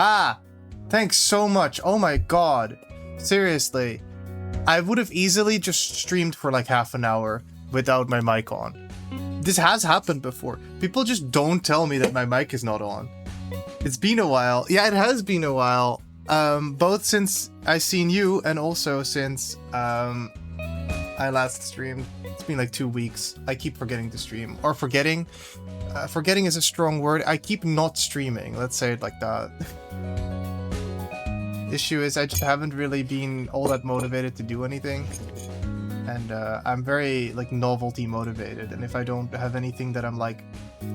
Ah, thanks so much. Oh my god. Seriously. I would have easily just streamed for like half an hour without my mic on. This has happened before. People just don't tell me that my mic is not on. It's been a while. Yeah, it has been a while. Both since I seen you and also since I last streamed. It's been like 2 weeks. I keep forgetting to stream. Or forgetting. Forgetting is a strong word. I keep not streaming. Let's say it like that. Issue is I just haven't really been all that motivated to do anything. And I'm very like novelty motivated. And if I don't have anything that I'm like,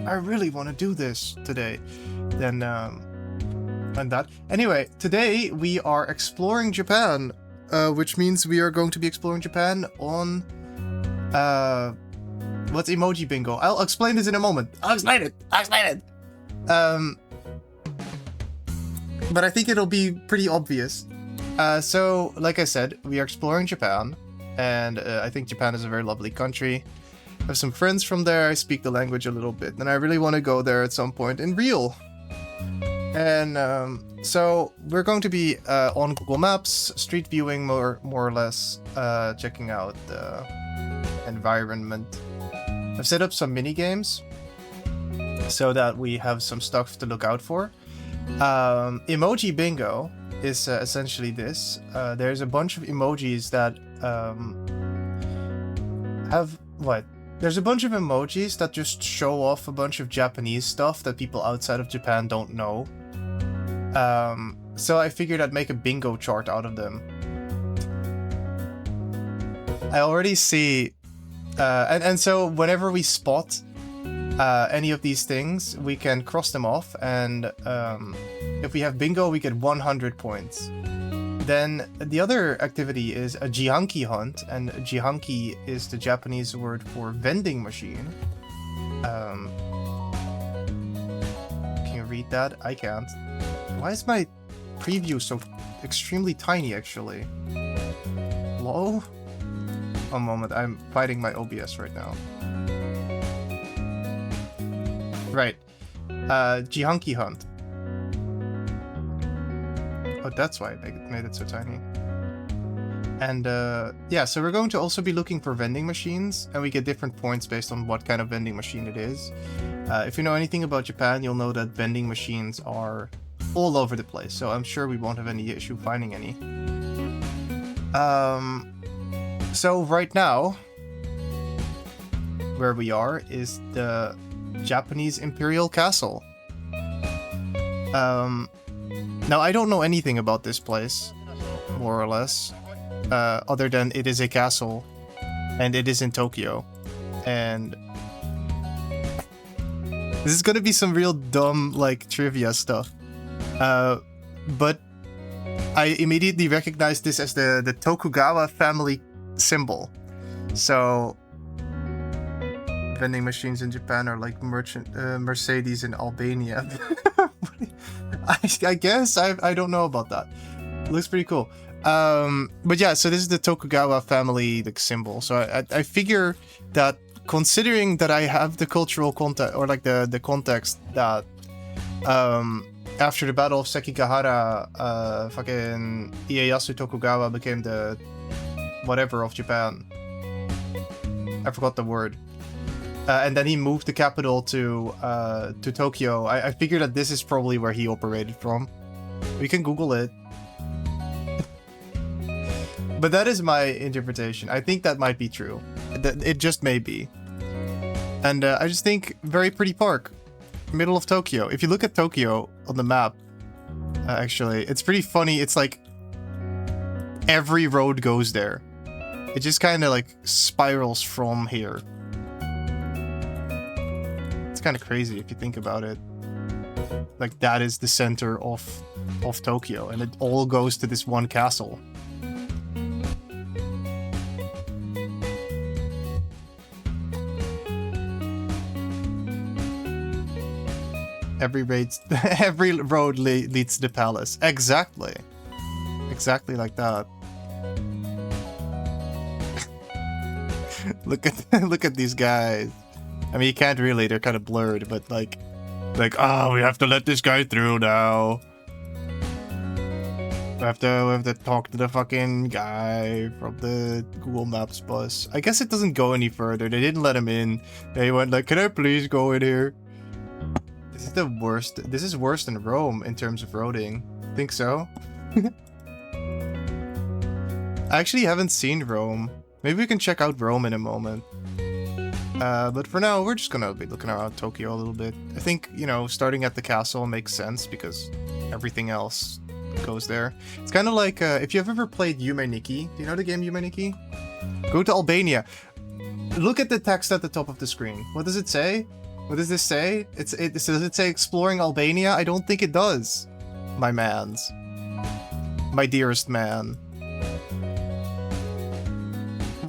I really want to do this today, then and that. Anyway, today we are exploring Japan, which means we are going to be exploring Japan on what's emoji bingo? I'll explain this in a moment. I'll explain it. But I think it'll be pretty obvious. So, like I said, we are exploring Japan, and I think Japan is a very lovely country. I have some friends from there, I speak the language a little bit, and I really want to go there at some point in real. And so we're going to be on Google Maps, street viewing more or less, checking out the environment. I've set up some mini games so that we have some stuff to look out for. Emoji bingo is essentially this. There's a bunch of emojis that have what? There's a bunch of emojis that just show off a bunch of Japanese stuff that people outside of Japan don't know. So I figured I'd make a bingo chart out of them. I already see, and so whenever we spot any of these things, we can cross them off, and if we have bingo, we get 100 points. Then the other activity is a jihanki hunt, and jihanki is the Japanese word for vending machine. Can you read that? I can't. Why is my preview so extremely tiny, actually? Hello? One moment, I'm fighting my OBS right now. Right. Jihanki hunt. Oh, that's why I made it so tiny. And yeah, so we're going to also be looking for vending machines, and we get different points based on what kind of vending machine it is. If you know anything about Japan, you'll know that vending machines are all over the place, so I'm sure we won't have any issue finding any. So right now, where we are is the Japanese Imperial Castle. Now, I don't know anything about this place, more or less, other than it is a castle, and it is in Tokyo, and this is gonna be some real dumb, like, trivia stuff, but I immediately recognized this as the Tokugawa family symbol, so vending machines in Japan are like Mercedes in Albania. I guess I don't know about that. It looks pretty cool. But yeah, so this is the Tokugawa family like symbol. So I figure that considering that I have the cultural context or like the context that after the Battle of Sekigahara, fucking Ieyasu Tokugawa became the whatever of Japan. I forgot the word. And then he moved the capital to Tokyo. I figure that this is probably where he operated from. We can Google it. But that is my interpretation. I think that might be true. It just may be. And I just think very pretty park. Middle of Tokyo. If you look at Tokyo on the map, actually, it's pretty funny. It's like every road goes there. It just kind of like spirals from here. It's kind of crazy if you think about it. Like that is the center of Tokyo, and it all goes to this one castle. Every road leads to the palace. Exactly. Exactly like that. Look at these guys. I mean, you can't really, they're kind of blurred, but like, oh, we have to let this guy through now. We have to talk to the fucking guy from the Google Maps bus. I guess it doesn't go any further. They didn't let him in. They went like, can I please go in here? This is the worst. This is worse than Rome in terms of roading. Think so? I actually haven't seen Rome. Maybe we can check out Rome in a moment. But for now, we're just gonna be looking around Tokyo a little bit. I think, you know, starting at the castle makes sense because everything else goes there. It's kind of like, if you've ever played Yume Nikki. Do you know the game Yume Nikki? Go to Albania. Look at the text at the top of the screen. What does it say? What does this say? Does it say exploring Albania? I don't think it does. My mans. My dearest man.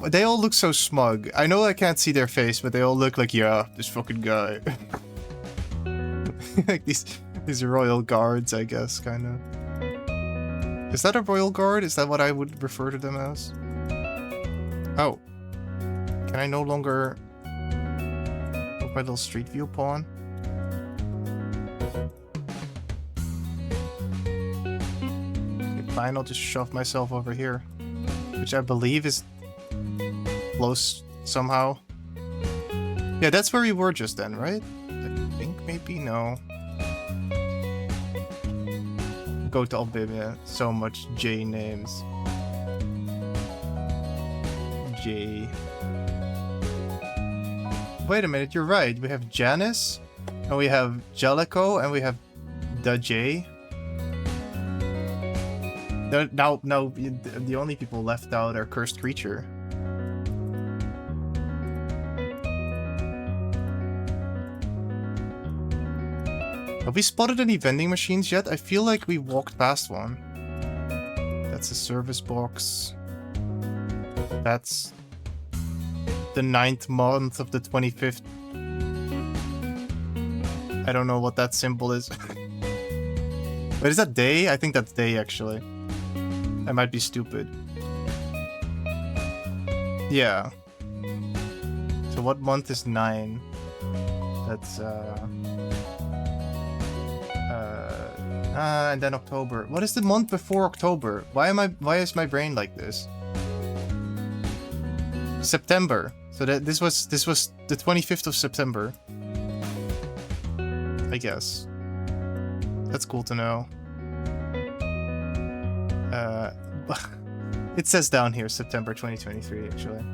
They all look so smug. I know I can't see their face, but they all look like, yeah, this fucking guy. Like these royal guards, I guess, kind of. Is that a royal guard? Is that what I would refer to them as? Oh. Can I no longer put my little street view pawn? Okay, fine, I'll just shove myself over here. Which I believe is close somehow. Yeah, that's where we were just then, right? I think maybe no. Go to Albania. So much J names. J. Wait a minute, you're right. We have Janice, and we have Jellico, and we have the J. Now, the only people left out are Cursed Creature. Have we spotted any vending machines yet? I feel like we walked past one. That's a service box. That's the 9th month of the 25th. I don't know what that symbol is. Wait, is that day? I think that's day, actually. I might be stupid. Yeah. So what month is 9? That's, and then October. What is the month before October? Why is my brain like this? September. So this was the 25th of September. I guess. That's cool to know. It says down here September 2023 actually.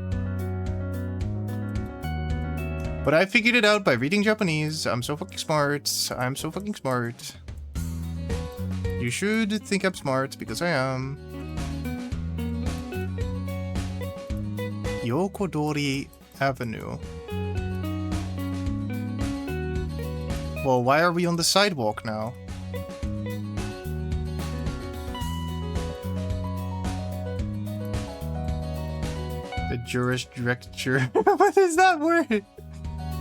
But I figured it out by reading Japanese. I'm so fucking smart. I'm so fucking smart. You should think I'm smart, because I am. Yokodori Avenue. Well, why are we on the sidewalk now? The jurisdiction. What is that word?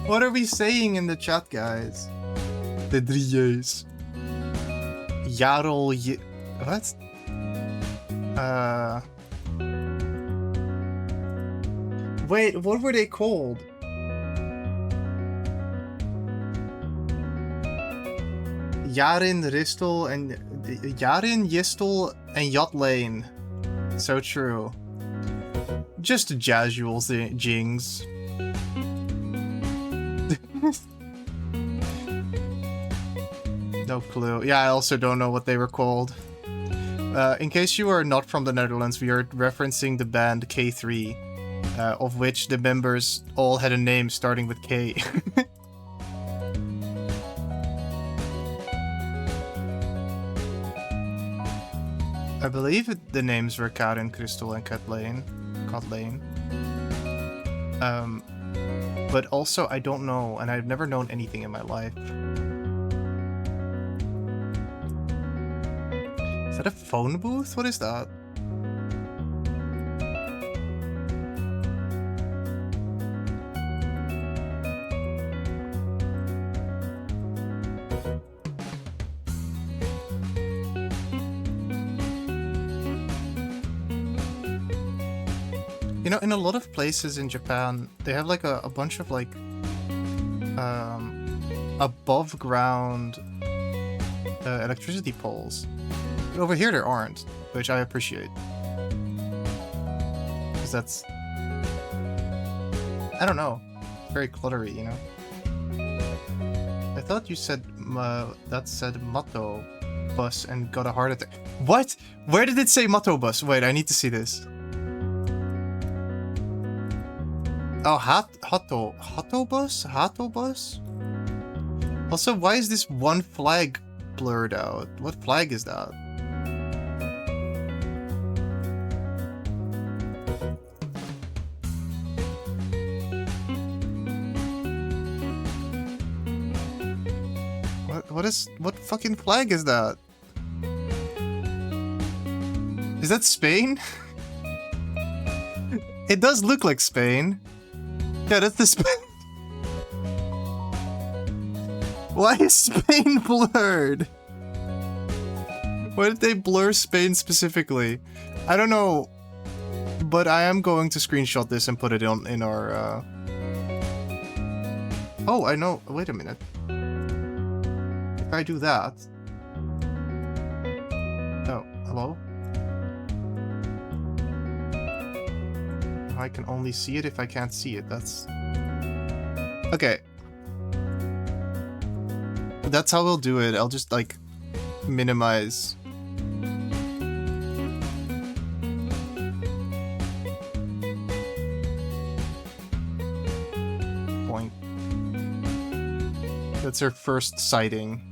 What are we saying in the chat, guys? The 3 years. Jarl what? Wait, what were they called? Yarin, Ristel, and Yarin, Yistel, and Yatlane. So true. Just casual jings. No clue. Yeah, I also don't know what they were called. In case you are not from the Netherlands, we are referencing the band K3, of which the members all had a name starting with K. I believe the names were Karen, Crystal, and Kathleen. But also, I don't know, and I've never known anything in my life. Is that a phone booth? What is that? You know, in a lot of places in Japan, they have like a bunch of like above ground electricity poles. But over here there aren't, which I appreciate. Because that's, I don't know, very cluttery, you know? I thought you said that said Mato bus and got a heart attack. What? Where did it say Mato bus? Wait, I need to see this. Oh, Hato bus? Hato bus? Also, why is this one flag blurred out? What flag is that? What fucking flag is that? Is that Spain? It does look like Spain. Yeah, that's the Spain. Why is Spain blurred? Why did they blur Spain specifically? I don't know, but I am going to screenshot this and put it in our. Oh, I know. Wait a minute. If I do that. Oh, hello? I can only see it if I can't see it. That's... Okay. That's how we'll do it. I'll just, like, minimize. Point. That's our first sighting.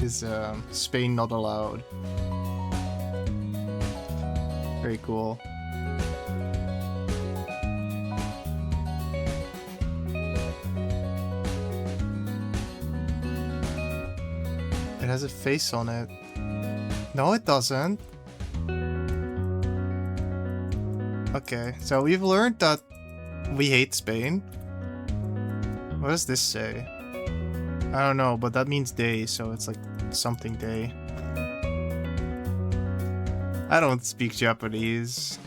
Is, Spain not allowed. Very cool. It has a face on it. No, it doesn't. Okay, so we've learned that we hate Spain. What does this say? I don't know, but that means day, so it's like something day. I don't speak Japanese.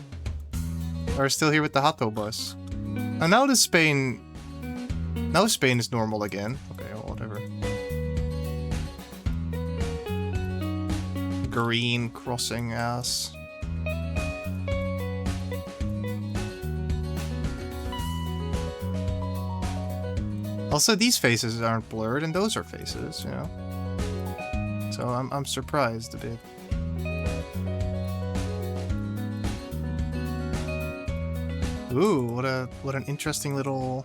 We're still here with the Hato bus. And now Spain is normal again. Okay, well, whatever. Green crossing ass. Also, these faces aren't blurred, and those are faces, you know? So I'm surprised a bit. Ooh, what an interesting little...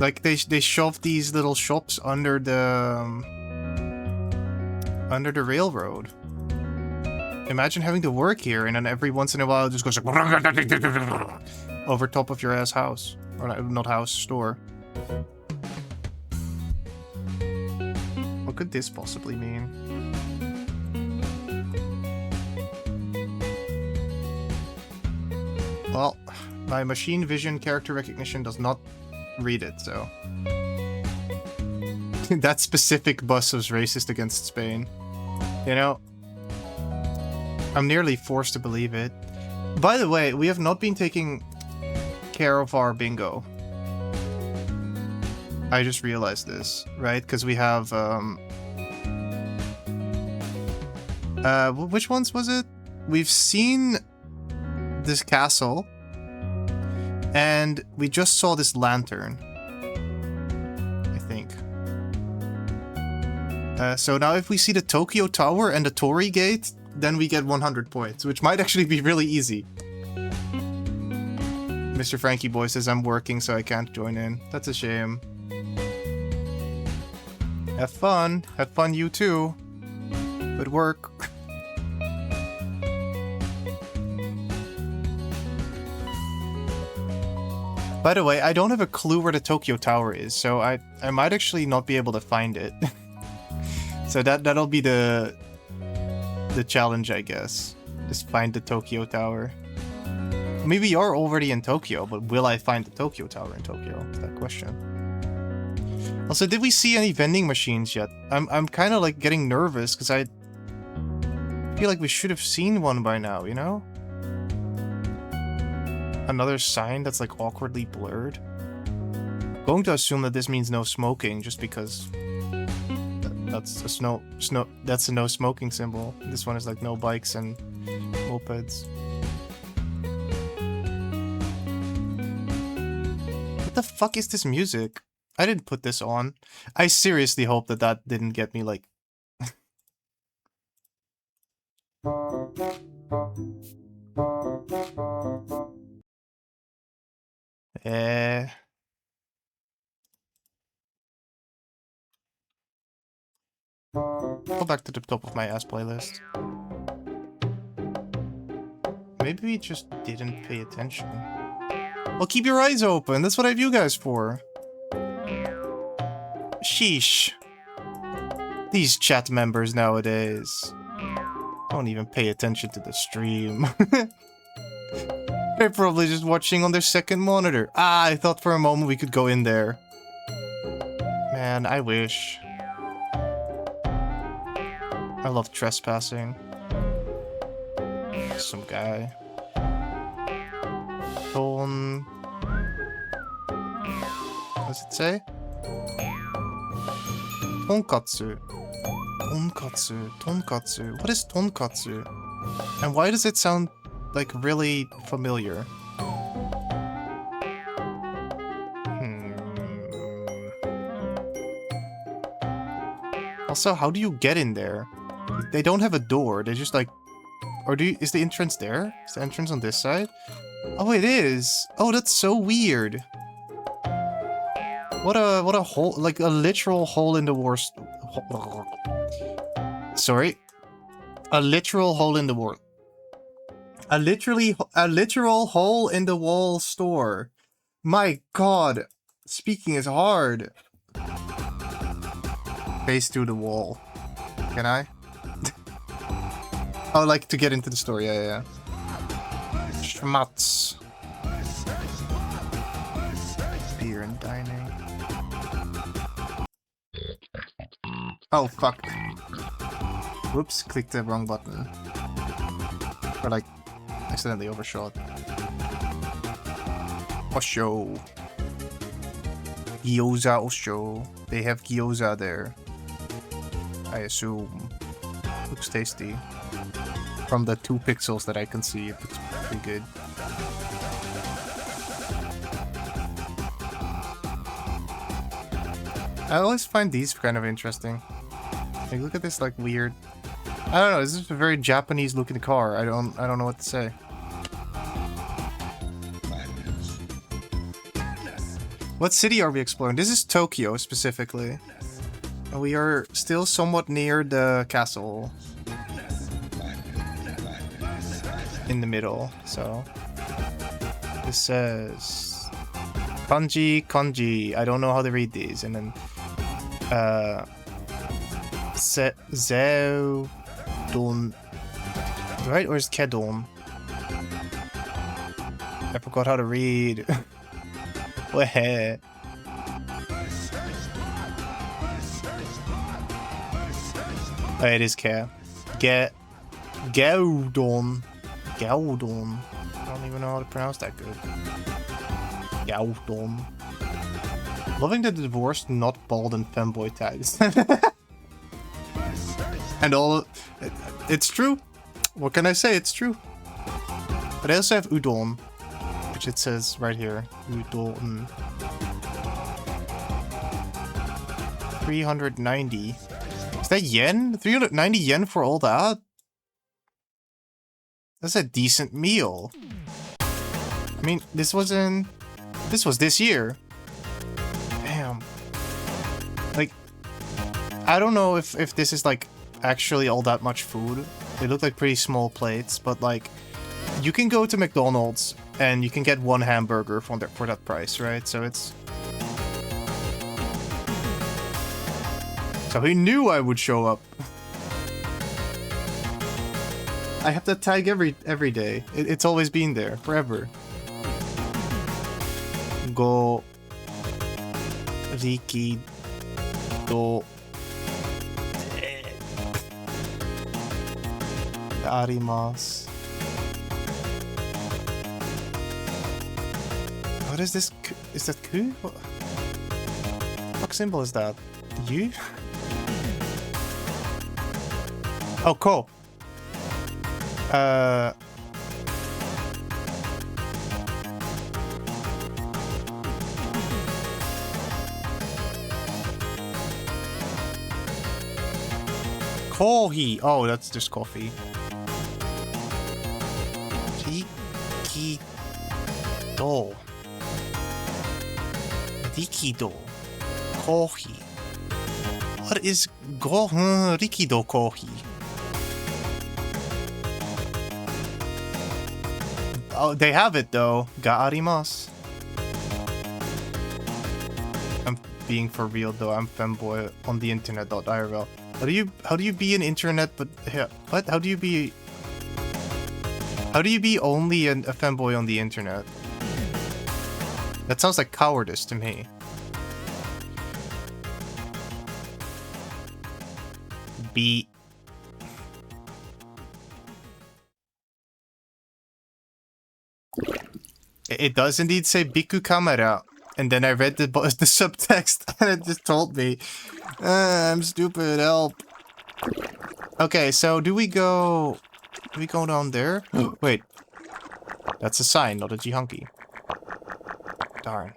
Like, they shoved these little shops under the railroad. Imagine having to work here, and then every once in a while it just goes like... over top of your ass house. Or not house, store. What could this possibly mean? Well, My machine vision character recognition does not read it, so... That specific bus was racist against Spain. You know? I'm nearly forced to believe it. By the way, we have not been taking care of our bingo. I just realized this, right? Because we have, which ones was it? We've seen this castle, and we just saw this lantern, I think. So now if we see the Tokyo Tower and the Torii Gate, then we get 100 points, which might actually be really easy. Mr. Frankie Boy says I'm working, so I can't join in. That's a shame. Have fun. Have fun you too. Good work. By the way, I don't have a clue where the Tokyo Tower is, so I might actually not be able to find it. So that'll be the challenge, I guess. Just find the Tokyo Tower. Maybe you're already in Tokyo, but will I find the Tokyo Tower in Tokyo? That's that question. Also, did we see any vending machines yet? I'm kind of like getting nervous because I feel like we should have seen one by now, you know? Another sign that's like awkwardly blurred. I'm going to assume that this means no smoking just because that's a that's a no smoking symbol. This one is like no bikes and mopeds. What the fuck is this music? I didn't put this on. I seriously hope that that didn't get me like... Go back to the top of my ass playlist. Maybe we just didn't pay attention. Well, keep your eyes open. That's what I have you guys for. Sheesh. These chat members nowadays don't even pay attention to the stream. They're probably just watching on their second monitor. Ah, I thought for a moment we could go in there. Man, I wish. I love trespassing. Some guy. Ton... What does it say? Tonkatsu. Tonkatsu. Tonkatsu. What is tonkatsu? And why does it sound like really familiar? Also, how do you get in there? They don't have a door. They just like... Or do you... Is the entrance there? Is the entrance on this side? Oh, it is! Oh, that's so weird. What a hole... Like a literal hole in the wall... Sorry. A literal hole in the wall. A literal hole in the wall store. My god. Speaking is hard. Face to the wall. Can I? Oh, like to get into the story. Yeah. Schmatz. Beer and dining. Oh, fuck. Whoops, clicked the wrong button. Or like, accidentally overshot. Osho. Gyoza Osho. They have gyoza there. I assume. Looks tasty. From the 2 pixels that I can see, it looks pretty good. I always find these kind of interesting. Like, look at this, like, weird... I don't know, this is a very Japanese looking car. I don't know what to say. What city are we exploring? This is Tokyo, specifically. We are still somewhat near the castle. In the middle, so... This says... Kanji. I don't know how to read these. And then... Zeudon... Right? Or is Kedon? I forgot how to read. Weh. Oh, it is Gaudon. Gaudon. Gaudon. I don't even know how to pronounce that good. Gaudon. Loving the divorced, not bald and femboy tags. And all... It's true. What can I say? It's true. But I also have udon, which it says right here. Udon. 390. Is that yen? 390 yen for all that? That's a decent meal. I mean, this was this year. Damn. Like, I don't know if this is like actually all that much food. They look like pretty small plates, but like, you can go to McDonald's and you can get one hamburger for that price, right? So it's... So he knew I would show up. I have that tag every day. It's always been there, forever. Go... Riki... Do... Arimasu. What is this? Is that ku? What fuck symbol is that? U? Oh, ko. Kohi. Oh, that's just coffee. Rikido. Rikido. Kohi. What is Rikido Kohi? Oh, they have it though. Ga arimasu. I'm being for real though. I'm femboy on the internet.irl. How do you be an internet but what? How do you be only a femboy on the internet? That sounds like cowardice to me. B. It does indeed say Biku Kamera. And then I read the subtext and it just told me. I'm stupid, help. Okay, so do we go down there? Wait. That's a sign, not a Jihunky. Darn.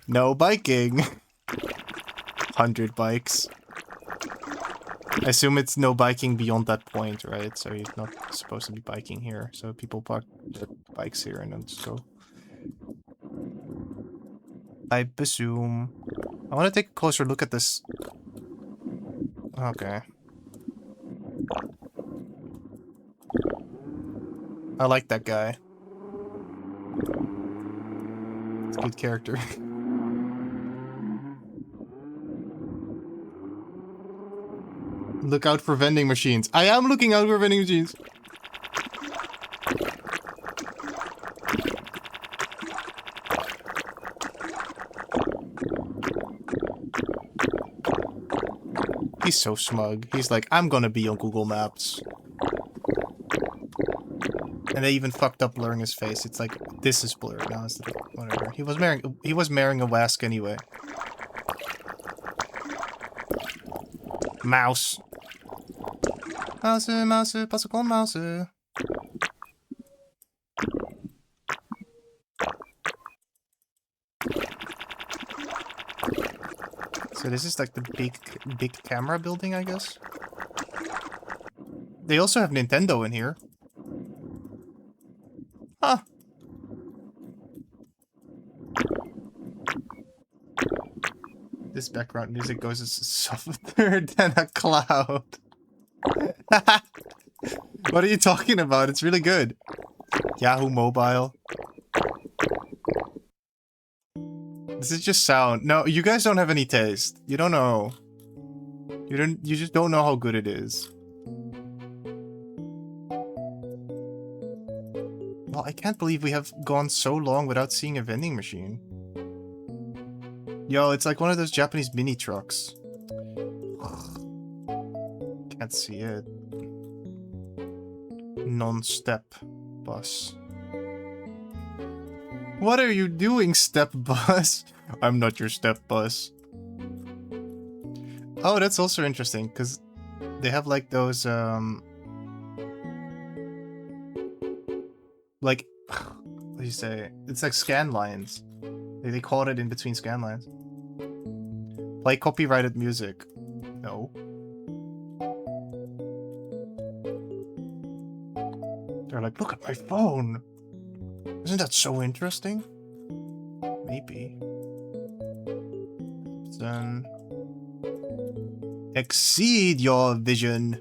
No biking. 100 bikes. I assume it's no biking beyond that point, right? So you're not supposed to be biking here. So people park their bikes here and then just go. I presume. I want to take a closer look at this. Okay. I like that guy. It's a good character. Look out for vending machines. I am looking out for vending machines. He's so smug. He's like, I'm gonna be on Google Maps. And they even fucked up blurring his face. It's like, this is blurred now. It's like, whatever. He was marrying a Wask anyway. Mouse. Mouse, mouse, pasokan mouse. So this is like the big camera building, I guess. They also have Nintendo in here. Huh. This background music goes softer than a cloud. What are you talking about? It's really good. Yahoo Mobile. This is just sound. No, you guys don't have any taste. You don't know. You just don't know how good it is. Well, I can't believe we have gone so long without seeing a vending machine. Yo, it's like one of those Japanese mini trucks. Can't see it. Non-step bus. What are you doing, step bus? I'm not your step bus. Oh, that's also interesting, because they have like those, like, what do you say? It's like scan lines. They caught it in between scan lines. Play copyrighted music. No. They're like, look at my phone. Isn't that so interesting? Maybe. Then exceed your vision.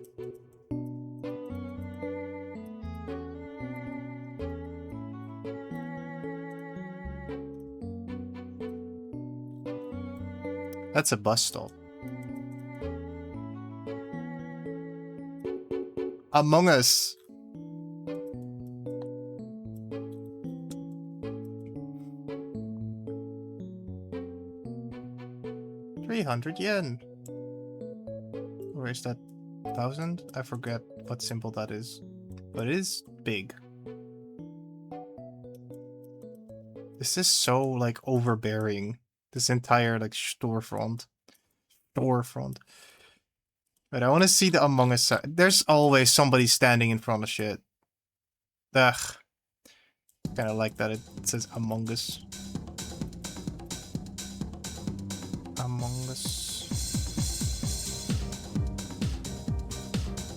That's a bus stop. Among Us. yen. Or is that 1,000? I forget what symbol that is. But it is big. This is so, like, overbearing. This entire, like, storefront. But I want to see the Among Us. There's always somebody standing in front of shit. Ugh. Kind of like that it says Among Us. Among Us.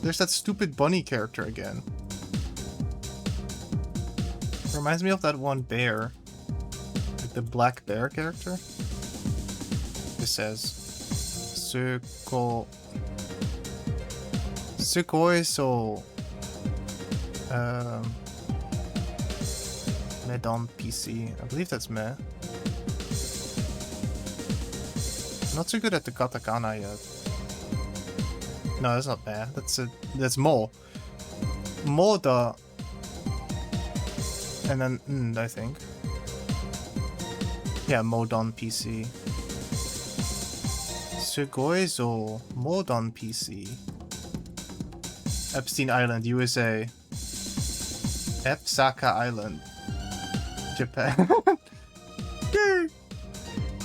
There's that stupid bunny character again. Reminds me of that one bear. Like the black bear character. It says Sukoi so Medon PC. I believe that's me. Not so good at the katakana yet. No, that's not bad. That's Mo. Moda. And then I think. Yeah, Modon PC. Sugoizo Modon PC. Epstein Island, USA. Epsaka Island, Japan.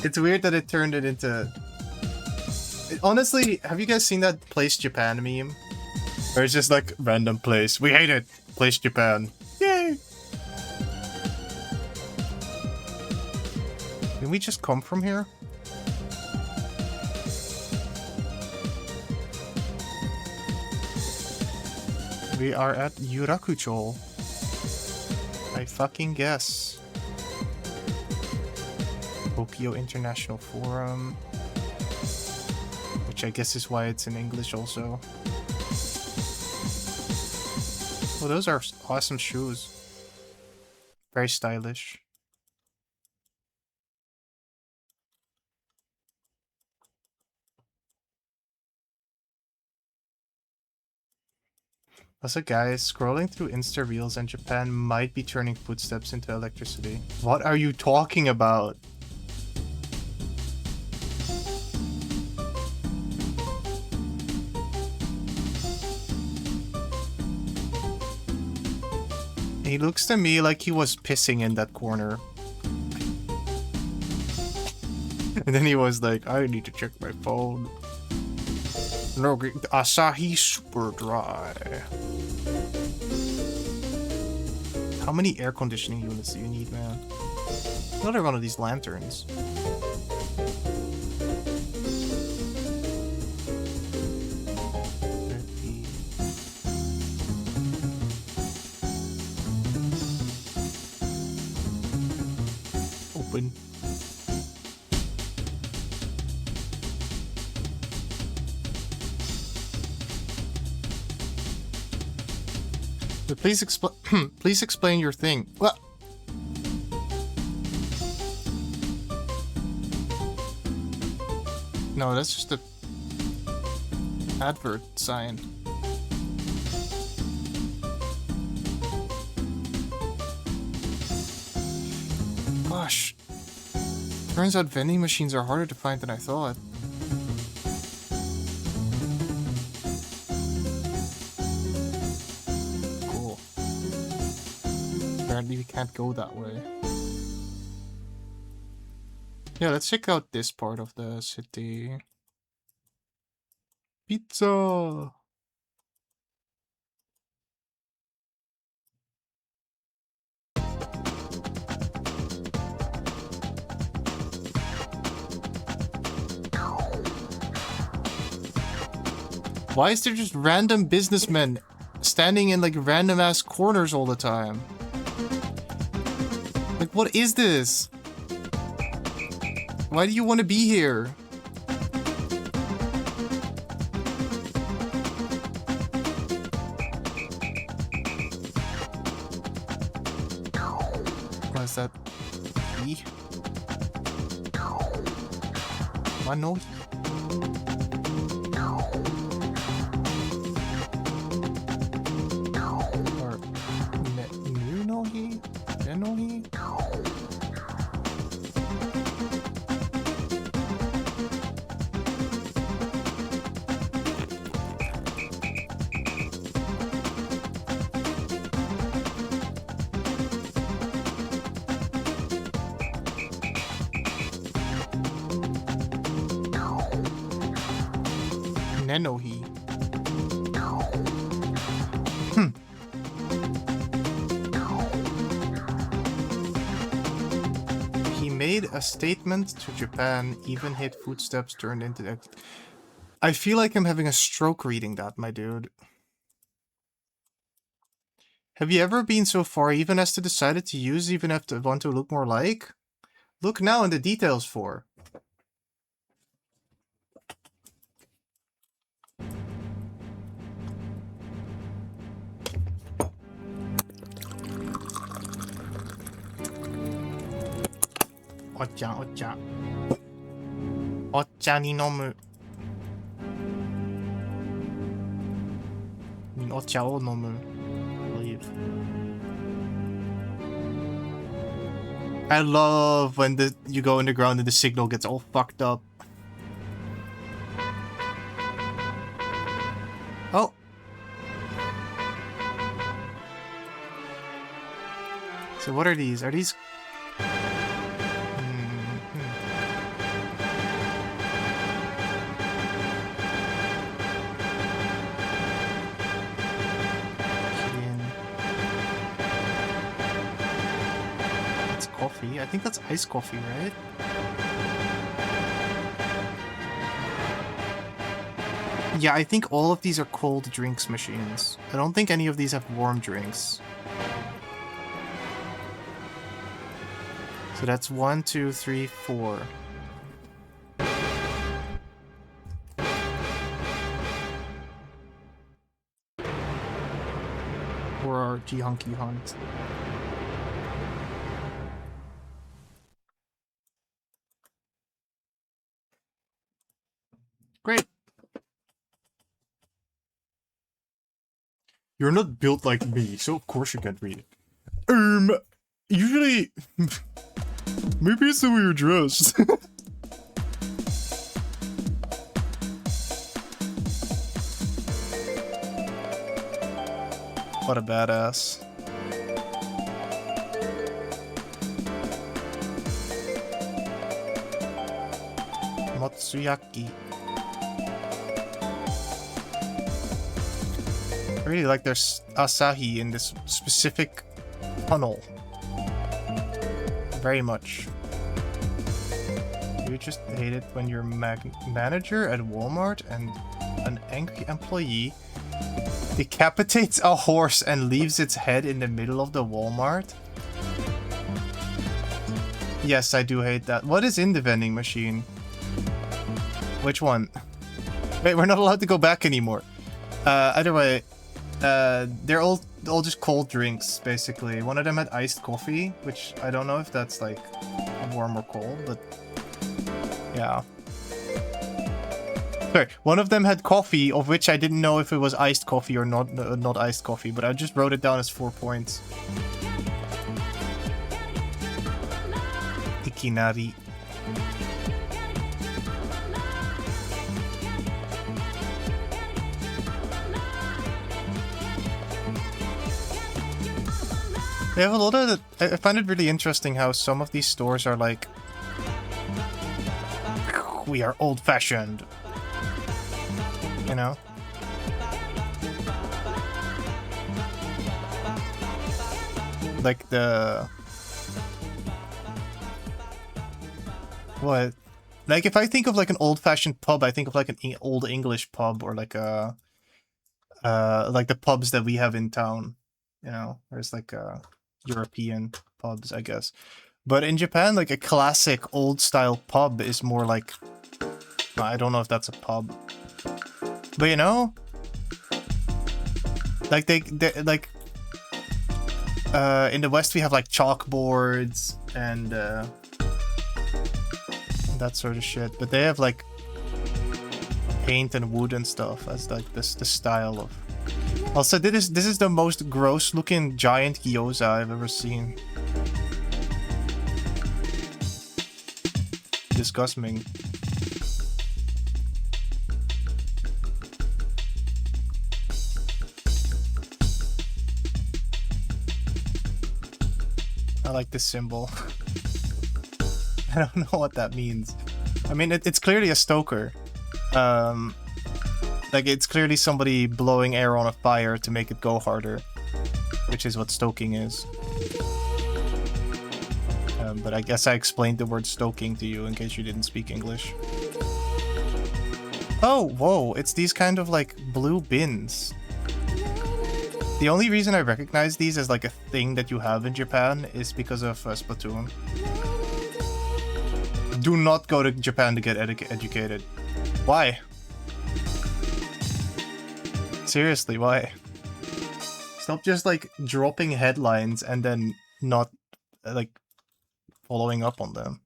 It's weird that it turned it into... Honestly, have you guys seen that Place Japan meme? Where it's just like, random place. We hate it. Place Japan. Yay! Can we just come from here? We are at Yurakucho. I fucking guess. Tokyo International Forum. Which I guess is why it's in English also. Well, those are awesome shoes. Very stylish. Also, guys, scrolling through Insta Reels in Japan might be turning footsteps into electricity. What are you talking about? He looks to me like he was pissing in that corner. And then he was like, I need to check my phone. No, Asahi Super Dry. How many air conditioning units do you need, man? Another one of these lanterns. Open. But please explain. Please explain your thing. Well, no, that's just a. advert sign. Gosh. Turns out vending machines are harder to find than I thought. Cool. Apparently we can't go that way. Yeah, let's check out this part of the city. Pizza! Why is there just random businessmen standing in like random ass corners all the time? Like, what is this? Why do you want to be here? What is that? E? Mano? Or Nunohi? Nenohi? Nenohi. He made a statement to Japan, even hit footsteps turned into... I feel like I'm having a stroke reading that, my dude. Have you ever been so far even as to decided to use even if to want to look more like? Look now in the details for. Ocha, ocha. Ocha ni nomu. Ocha o nomu, I believe. I love when you go underground and the signal gets all fucked up. Oh. So what are these? Are these... I think that's iced coffee, right? Yeah, I think all of these are cold drinks machines. I don't think any of these have warm drinks. So that's 1, 2, 3, 4. Or our Jihunky Hunt. Great. You're not built like me, so of course you can't read it. Usually... Maybe it's the way you're dressed. What a badass. Motsuyaki. I really like their Asahi in this specific tunnel. Very much. You just hate it when your manager at Walmart and an angry employee decapitates a horse and leaves its head in the middle of the Walmart? Yes, I do hate that. What is in the vending machine? Which one? Wait, we're not allowed to go back anymore. Either way, they're all just cold drinks, basically. One of them had iced coffee, which I don't know if that's like warm or cold, but yeah. Sorry, one of them had coffee, of which I didn't know if it was iced coffee or not iced coffee, but I just wrote it down as 4 points. Ikinari. They have a lot of... I find it really interesting how some of these stores are like... We are old-fashioned. You know? Like the... What? Like if I think of like an old-fashioned pub, I think of like an old English pub or like a... like the pubs that we have in town. You know? There's like European pubs, I guess. But in Japan, like a classic old-style pub is more like... I don't know if that's a pub. But you know, like they like in the West we have like chalkboards and that sort of shit, but they have like paint and wood and stuff as like the style of. Also, this is the most gross looking giant gyoza I've ever seen. Disgusting. I like this symbol. I don't know what that means. I mean, it's clearly a stoker. Like, it's clearly somebody blowing air on a fire to make it go harder. Which is what stoking is. But I guess I explained the word stoking to you in case you didn't speak English. Oh, whoa, it's these kind of, like, blue bins. The only reason I recognize these as like a thing that you have in Japan is because of Splatoon. Do not go to Japan to get educated. Why? Seriously, why? Stop just like dropping headlines and then not like following up on them.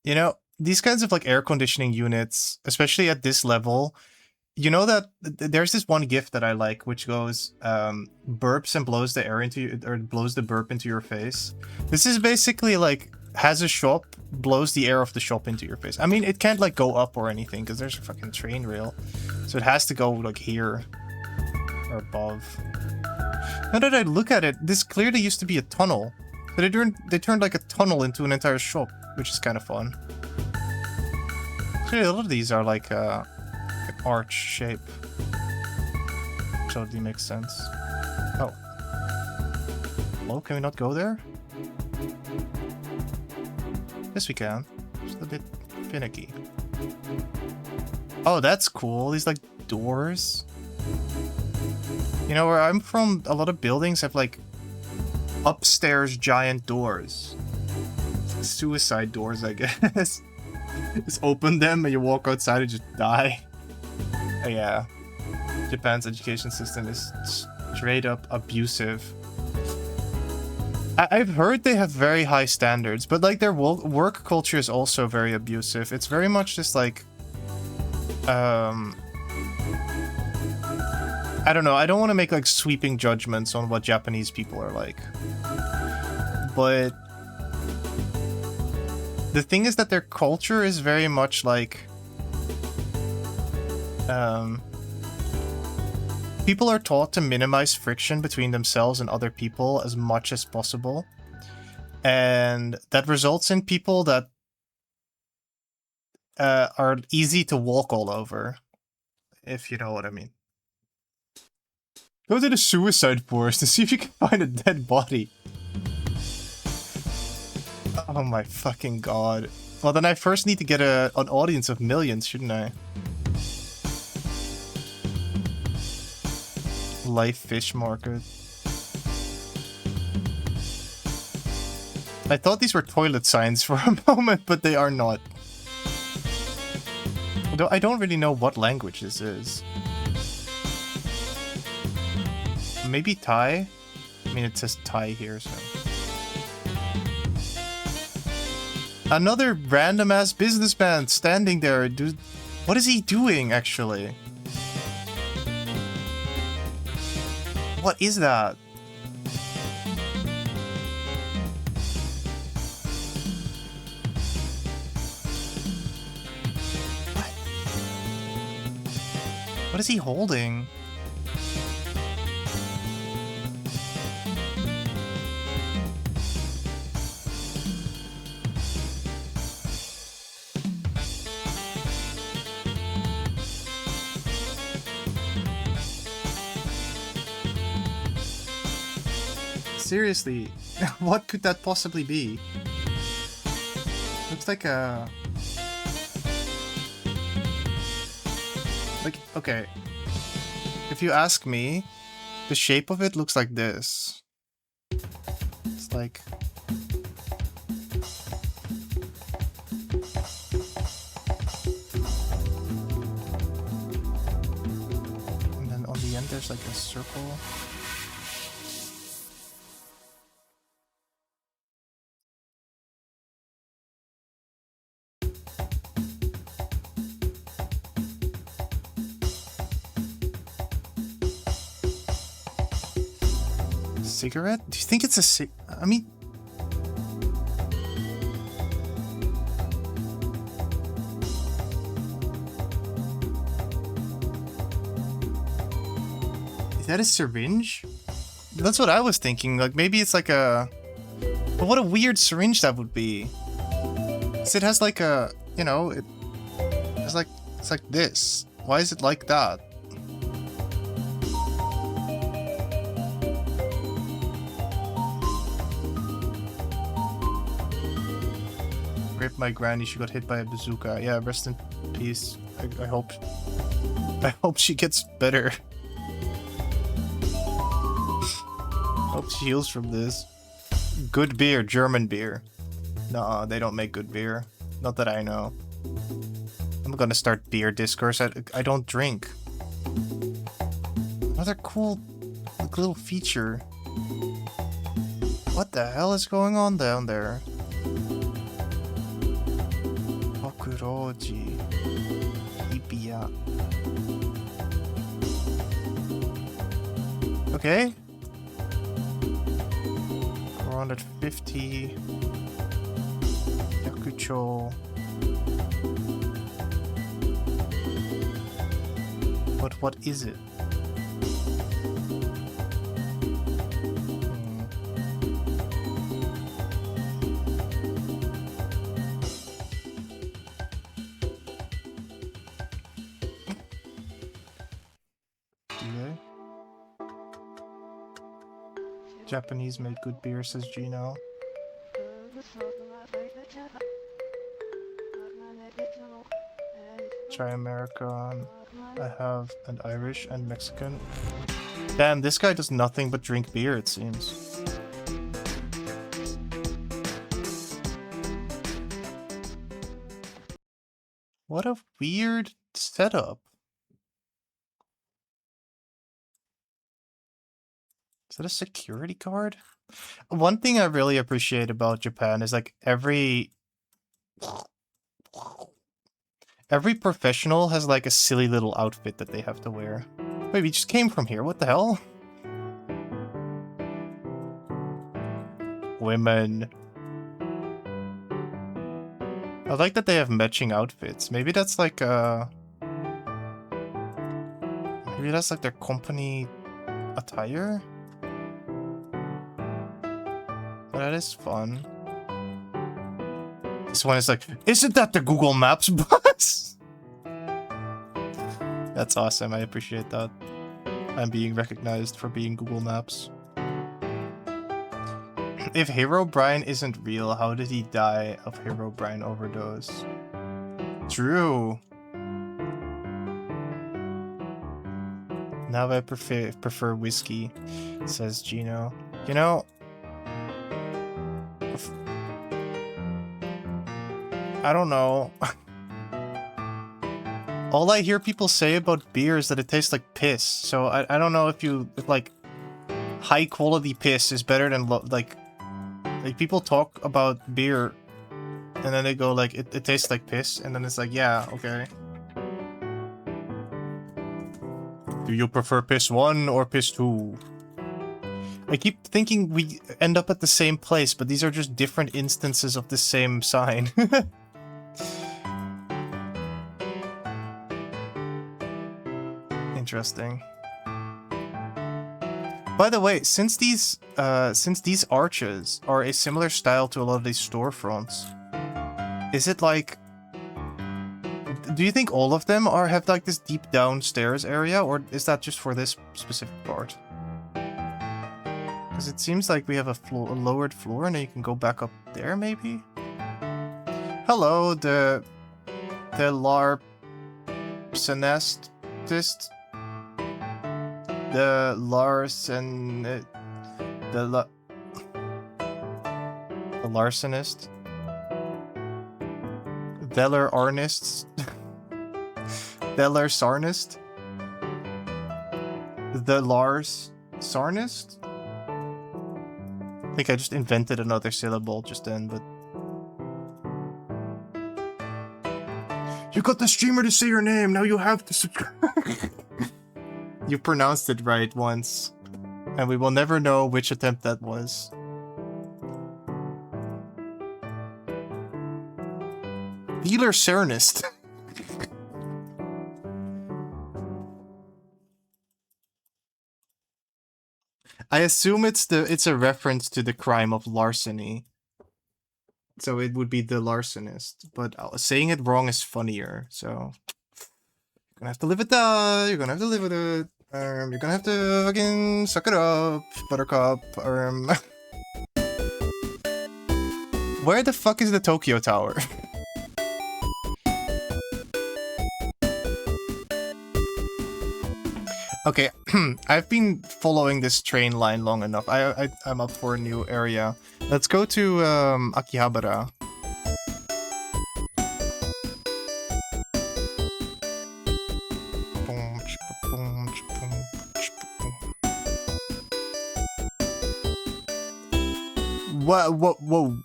You know, these kinds of like air conditioning units, especially at this level, you know that there's this one GIF that I like, which goes, burps and blows the air into you, or blows the burp into your face. This is basically like, has a shop, blows the air of the shop into your face. I mean, it can't like go up or anything, because there's a fucking train rail. So it has to go like here, or above. Now that I look at it, this clearly used to be a tunnel. But they turned like a tunnel into an entire shop, which is kind of fun. Actually, a lot of these are like, an arch shape. Totally makes sense. Oh. Hello, can we not go there? Yes, we can. Just a bit finicky. Oh, that's cool. These, like, doors. You know, where I'm from, a lot of buildings have, like, upstairs giant doors. Suicide doors, I guess. Just open them and you walk outside and just die. Yeah, Japan's education system is straight up abusive. I've heard they have very high standards, but like their work culture is also very abusive. It's very much just like, I don't know. I don't want to make like sweeping judgments on what Japanese people are like, but the thing is that their culture is very much like, people are taught to minimize friction between themselves and other people as much as possible. And that results in people that are easy to walk all over, if you know what I mean. Go to the suicide forest to see if you can find a dead body. Oh my fucking god. Well, then I first need to get an audience of millions, shouldn't I? Life fish market. I thought these were toilet signs for a moment, but they are not. Although I don't really know what language this is. Maybe Thai? I mean, it says Thai here, so... Another random-ass businessman standing there. Dude, what is he doing, actually? What is that? What is he holding? Seriously, what could that possibly be? Looks like a... Like, okay. If you ask me, the shape of it looks like this. It's like... And then on the end there's like a circle. Cigarette? Do you think it's a I mean... Is that a syringe? That's what I was thinking. Like, maybe it's like a... But what a weird syringe that would be. 'Cause it has like a... You know, it's like this. Why is it like that? Rip my granny, she got hit by a bazooka. Yeah, rest in peace. I hope she gets better. Hope she heals from this. Good beer, German beer. Nah, they don't make good beer. Not that I know. I'm gonna start beer discourse. I don't drink. Another cool like, little feature. What the hell is going on down there? Hokuroji. Ipia. Okay. 450. Yakucho. But what is it? Japanese made good beer, says Gino. Try American. I have an Irish and Mexican. Damn, this guy does nothing but drink beer, it seems. What a weird setup. Is that a security guard? One thing I really appreciate about Japan is like every professional has like a silly little outfit that they have to wear. Wait, we just came from here. What the hell? Women. I like that they have matching outfits. Maybe that's like maybe that's like their company attire? That is fun. This one is like, isn't that the Google Maps bus? That's awesome. I appreciate that. I'm being recognized for being Google Maps. If Herobrine isn't real, how did he die of Herobrine overdose? True. Now I prefer whiskey, says Gino. You know, I don't know. All I hear people say about beer is that it tastes like piss. So I don't know if like high quality piss is better than like people talk about beer And then they go like, it tastes like piss, and then it's like, yeah, okay. Do you prefer piss 1 or piss 2? I keep thinking we end up at the same place, but these are just different instances of the same sign. Interesting. By the way, since these arches are a similar style to a lot of these storefronts, is it like, do you think all of them have like this deep downstairs area, or is that just for this specific part? Because it seems like we have a lowered floor, and then you can go back up there, maybe? Hello, the larcenist. The larcenist. Velar Arnists. Velar Sarnist. The Lars Sarnist? I think I just invented another syllable just then, but... You got the streamer to say your name, now you have to subscribe. You pronounced it right once, and we will never know which attempt that was. Velar Sarnist. I assume it's a reference to the crime of larceny. So it would be the larcenist, but saying it wrong is funnier, so... You're gonna have to live with that, you're gonna have to live with it. You're gonna have to fucking suck it up, Buttercup. Where the fuck is the Tokyo Tower? Okay, I've been following this train line long enough. I'm up for a new area. Let's go to Akihabara. Whoa.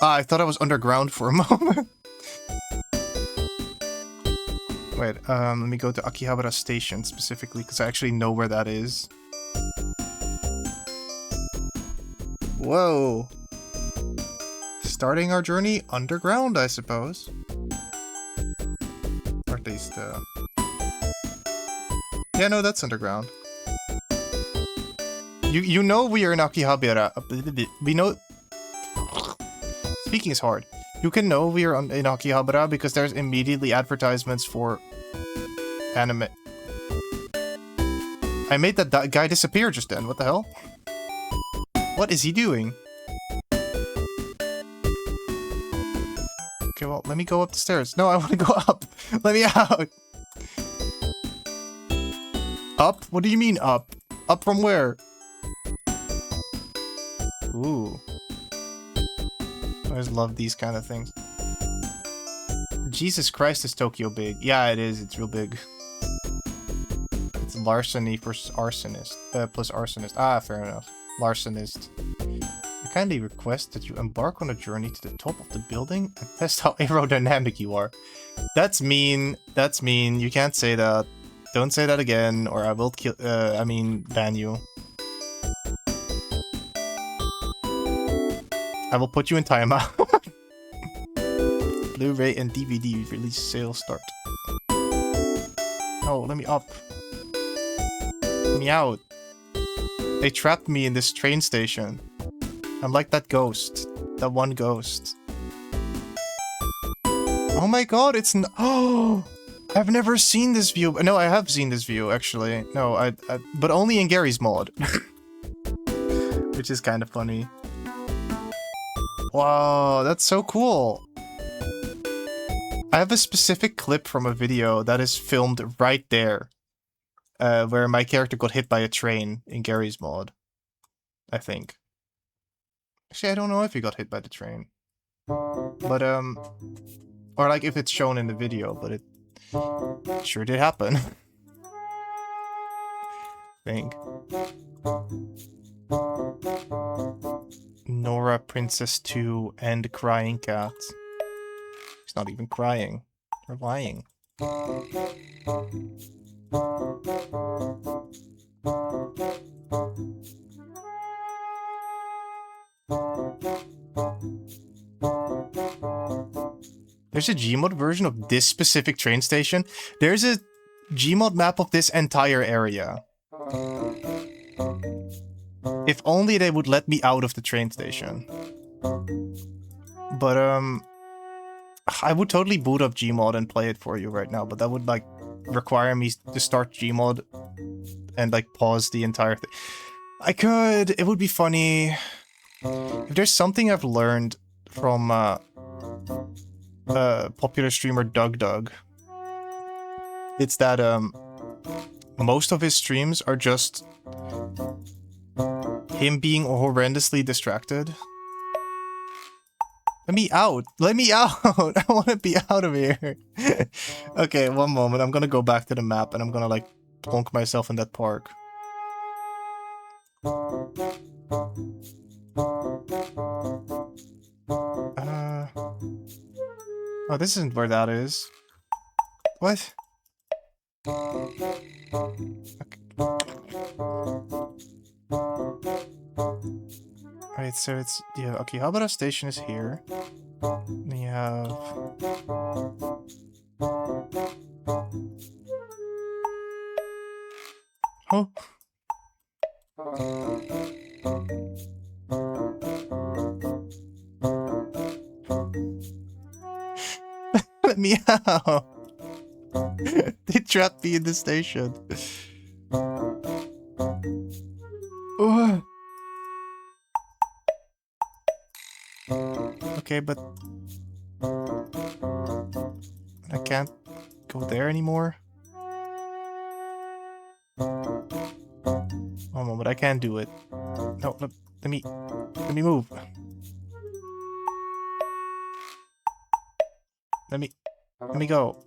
I thought I was underground for a moment. Wait, let me go to Akihabara Station specifically, because I actually know where that is. Whoa. Starting our journey underground, I suppose. Or at least, yeah, no, that's underground. You know we are in Akihabara. We know... Speaking is hard. You can know we are in Akihabara because there's immediately advertisements for anime. I made that guy disappear just then. What the hell? What is he doing? Okay, well, let me go up the stairs. No, I want to go up. Let me out. Up? What do you mean up? Up from where? Ooh. I always love these kind of things. Jesus Christ, is Tokyo big? Yeah, it is. It's real big. It's larceny for arsonist. Plus arsonist. Ah, fair enough. Larcenist. I kindly request that you embark on a journey to the top of the building and test how aerodynamic you are. That's mean. That's mean. You can't say that. Don't say that again, or I will kill. Ban you. I will put you in timeout. Blu-ray and DVD release sales start. Oh, let me up. Let me out. They trapped me in this train station. I'm like that ghost. That one ghost. Oh my god, it's oh! I've never seen this view. No, I have seen this view, actually. No, but only in Gary's mod. Which is kind of funny. Wow, that's so cool. I have a specific clip from a video that is filmed right there. Where my character got hit by a train in Gary's mod. I think. Actually, I don't know if he got hit by the train. But, or like if it's shown in the video, but it sure did happen. I think. Nora, Princess 2, and Crying Cat. not even crying or lying. There's a Gmod version of this specific train station. There's a Gmod map of this entire area. If only they would let me out of the train station. But, I would totally boot up Gmod and play it for you right now, but that would, like, require me to start Gmod and, like, pause the entire thing. I could. It would be funny. If there's something I've learned from, popular streamer Doug, it's that, most of his streams are just him being horrendously distracted. Let me out! Let me out! I want to be out of here! Okay, one moment. I'm gonna go back to the map and I'm gonna, like, plonk myself in that park. Oh, this isn't where that is. What? Okay. Right, so it's... Yeah, okay, how about our station is here? We have... Oh! Let me out! They trapped me in the station. Oh. Okay, but I can't go there anymore. One moment, I can't do it. No, let me move. Let me go.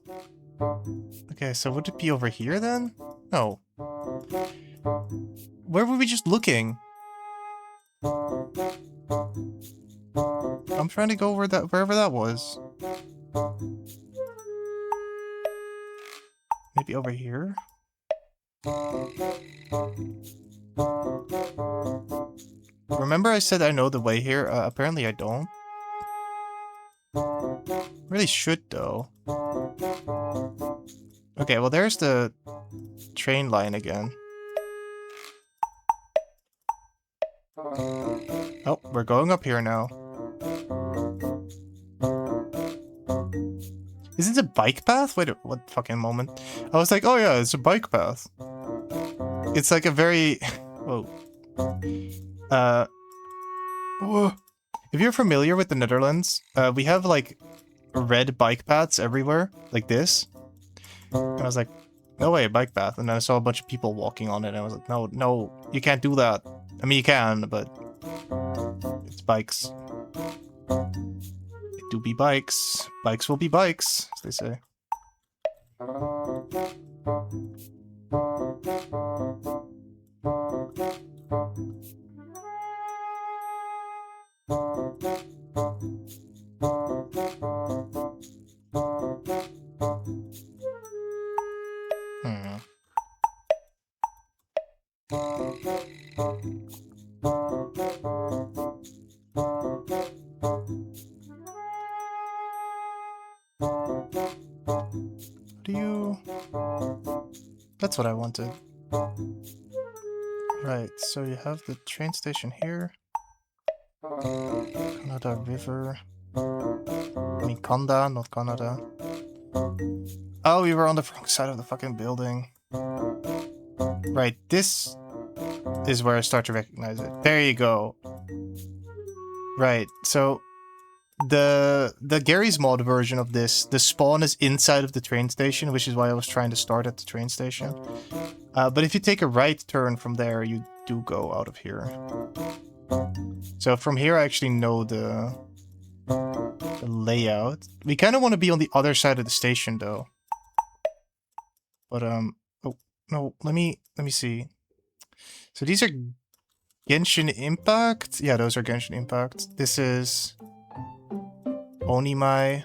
Okay, so would it be over here then? No. Where were we just looking? I'm trying to go wherever that was. Maybe over here? Remember I said I know the way here? Apparently I don't. Really should though. Okay, well there's the train line again. Oh, we're going up here now. Is it a bike path? Wait, what fucking moment? I was like, oh yeah, it's a bike path. It's like a very... Whoa. Whoa. If you're familiar with the Netherlands, we have like red bike paths everywhere, like this. And I was like, no way, a bike path. And then I saw a bunch of people walking on it, and I was like, no, you can't do that. I mean, you can, but it's bikes. It do be bikes. Bikes will be bikes, as they say. That's what I wanted. Right, so you have the train station here. Canada River. I mean Conda, not Canada. Oh, we were on the wrong side of the fucking building. Right, this is where I start to recognize it. There you go. Right, so the Garry's Mod version of this, the spawn is inside of the train station, which is why I was trying to start at the train station. But if you take a right turn from there, you do go out of here. So from here I actually know the layout. We kind of want to be on the other side of the station though. But oh no, let me see. So these are Genshin Impact. Yeah, those are Genshin Impact. This is Onimai.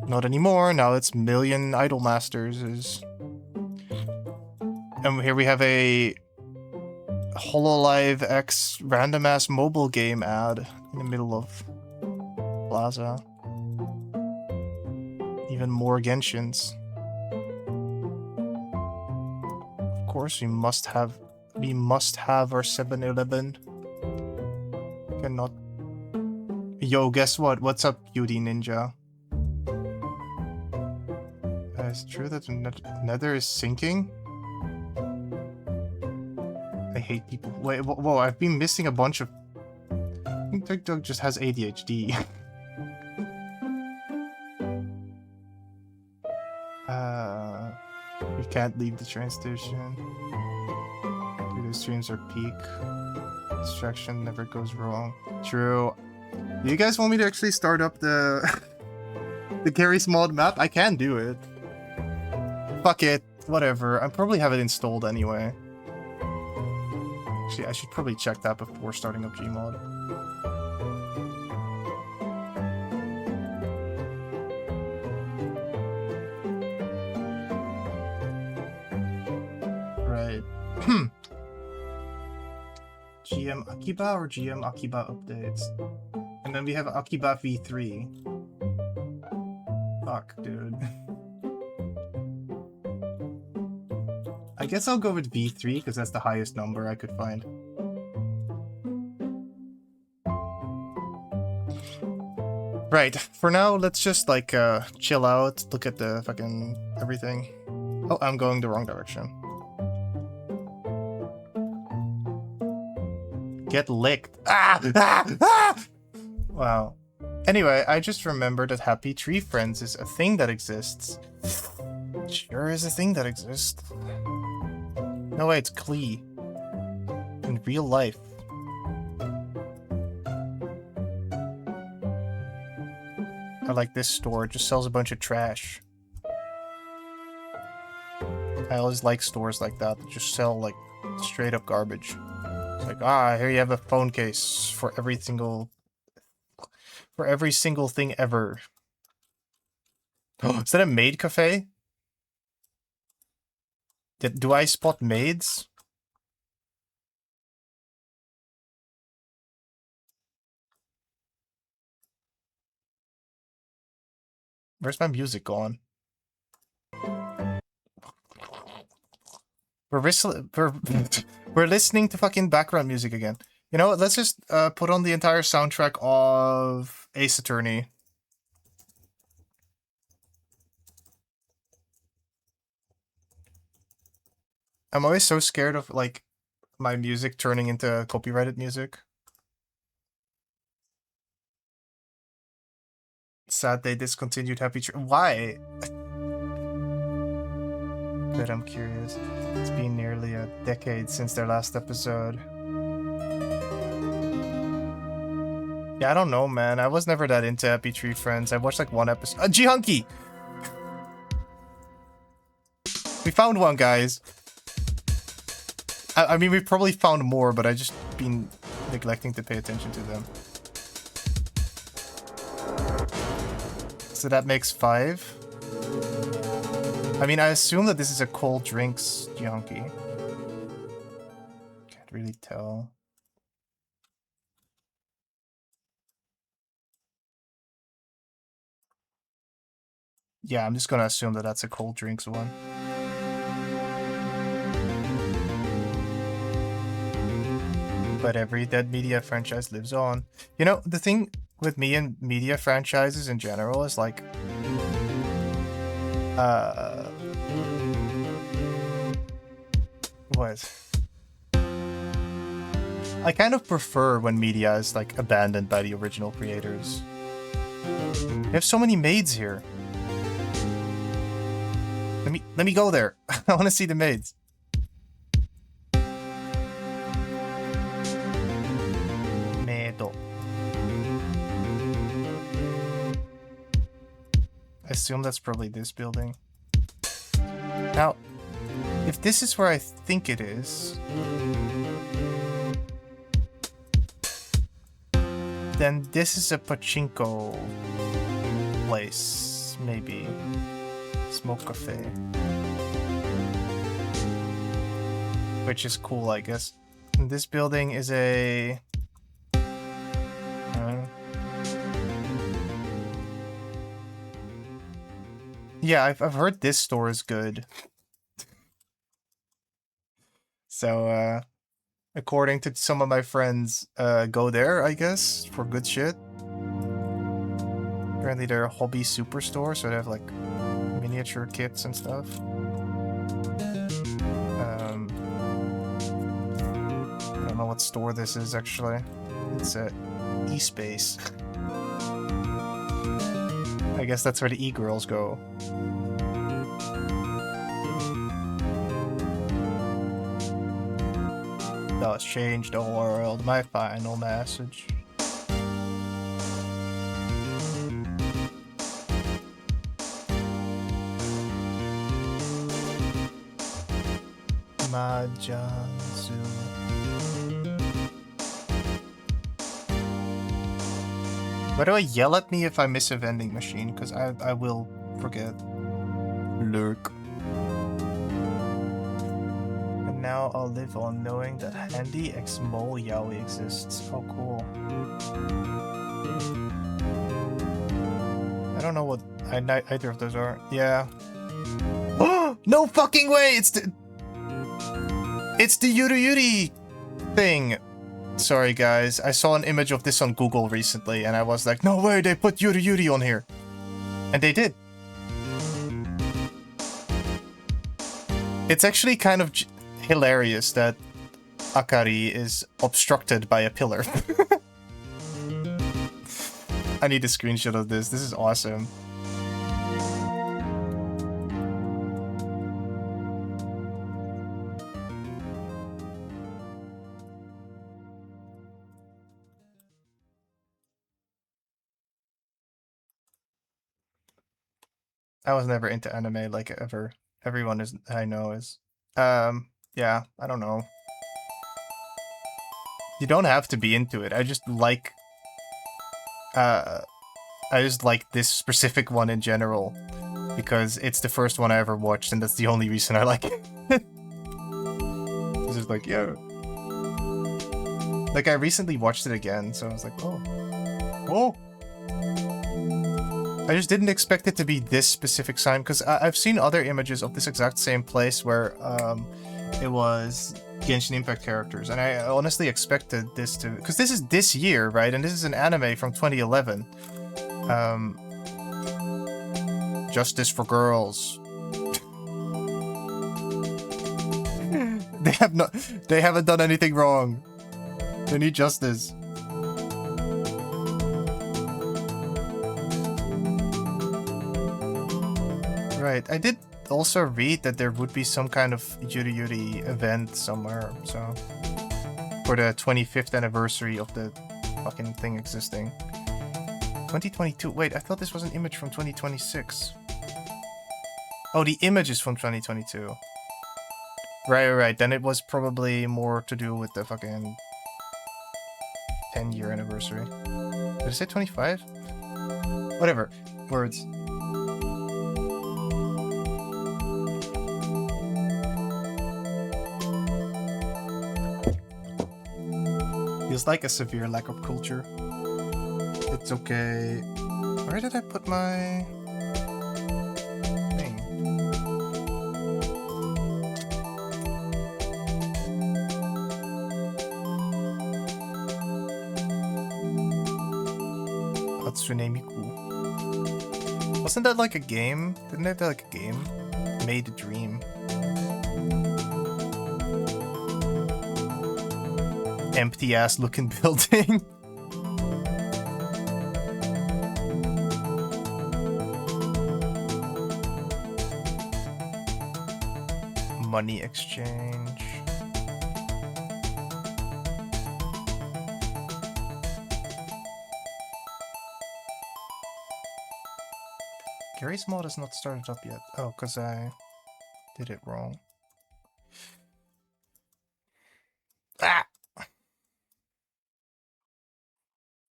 Not anymore. Now it's Million Idol Masters. And here we have a HoloLive X random ass mobile game ad in the middle of Plaza. Even more Genshins. Of course, we must have our 7-Eleven. Cannot. Yo, guess what? What's up, Beauty Ninja? It's true that the Nether is sinking. I hate people. Wait, whoa! I've been missing a bunch of. I think TikTok just has ADHD. We can't leave the train station. Dude, the streams are peak. Distraction never goes wrong. True. Do you guys want me to actually start up the the Garry's Mod map? I can do it. Fuck it. Whatever. I probably have it installed anyway. Actually, I should probably check that before starting up Gmod. Right. GM Akiba or GM Akiba updates? And then we have Akiba V3. Fuck, dude. I guess I'll go with V3 because that's the highest number I could find. Right, for now, let's just like chill out, look at the fucking everything. Oh, I'm going the wrong direction. Get licked. Ah! Ah! Ah! Wow. Anyway, I just remembered that Happy Tree Friends is a thing that exists. Sure is a thing that exists. No way, it's Klee. In real life. I like this store, it just sells a bunch of trash. I always like stores like that just sell like straight up garbage. It's like, ah, here you have a phone case for every single thing ever. Is that a maid cafe? Do I spot maids? Where's my music gone? We're listening to fucking background music again. You know what? Let's just put on the entire soundtrack of Ace Attorney. I'm always so scared of like my music turning into copyrighted music. Sad they discontinued Happy Tree. Why? But I'm curious. It's been nearly a decade since their last episode. Yeah, I don't know, man. I was never that into Happy Tree Friends. I watched like one episode. G-Hunky! We found one, guys. I mean, we probably found more, but I just been neglecting to pay attention to them. So that makes 5. I mean, I assume that this is a cold drinks G-Hunky. Can't really tell. Yeah, I'm just gonna assume that that's a cold drinks one. But every dead media franchise lives on. You know, the thing with me and media franchises in general is like... What? I kind of prefer when media is like abandoned by the original creators. We have so many maids here. Let me go there. I want to see the maids. Medo. I assume that's probably this building. Now, if this is where I think it is, then this is a pachinko place. this, maybe. Smoke cafe. Which is cool, I guess. And this building is a... yeah, I've heard this store is good. So, according to some of my friends, go there, I guess, for good shit. Apparently they're a hobby superstore, so they have, like, miniature kits and stuff. I don't know what store this is, actually. It's a eSpace. I guess that's where the e-girls go. Does change the world, my final message. Majanzu. Why do I yell at me if I miss a vending machine? Because I will forget. Lurk. And now I'll live on knowing that Handy X Mole Yaoi exists. Oh, cool. I don't know what either of those are. Yeah. Oh, no fucking way! It's the Yuri Yuri thing. Sorry guys, I saw an image of this on Google recently and I was like, no way, they put Yuri Yuri on here. And they did. It's actually kind of hilarious that Akari is obstructed by a pillar. I need a screenshot of this. This is awesome. I was never into anime like ever. Everyone is I know is. Yeah, I don't know. You don't have to be into it. I just like this specific one in general because it's the first one I ever watched and that's the only reason I like it. It's just like, yeah. Like I recently watched it again, so I was like, oh. Oh. I just didn't expect it to be this specific sign, because I've seen other images of this exact same place where it was Genshin Impact characters, and I honestly expected this to... Because this is this year, right? And this is an anime from 2011. Justice for Girls. They haven't done anything wrong. They need justice. Right, I did also read that there would be some kind of Yuri Yuri event somewhere, so... For the 25th anniversary of the fucking thing existing. 2022, wait, I thought this was an image from 2026. Oh, the image is from 2022. Right, then it was probably more to do with the fucking 10-year anniversary. Did I say 25? Whatever, words. Feels like a severe lack of culture. It's okay. Where did I put my thing? Hatsune Miku. Wasn't that like a game? Didn't they have like a game? Made a Dream. Empty ass looking building. Money exchange. Gary's mod has not started up yet. Oh, because I did it wrong. Ah!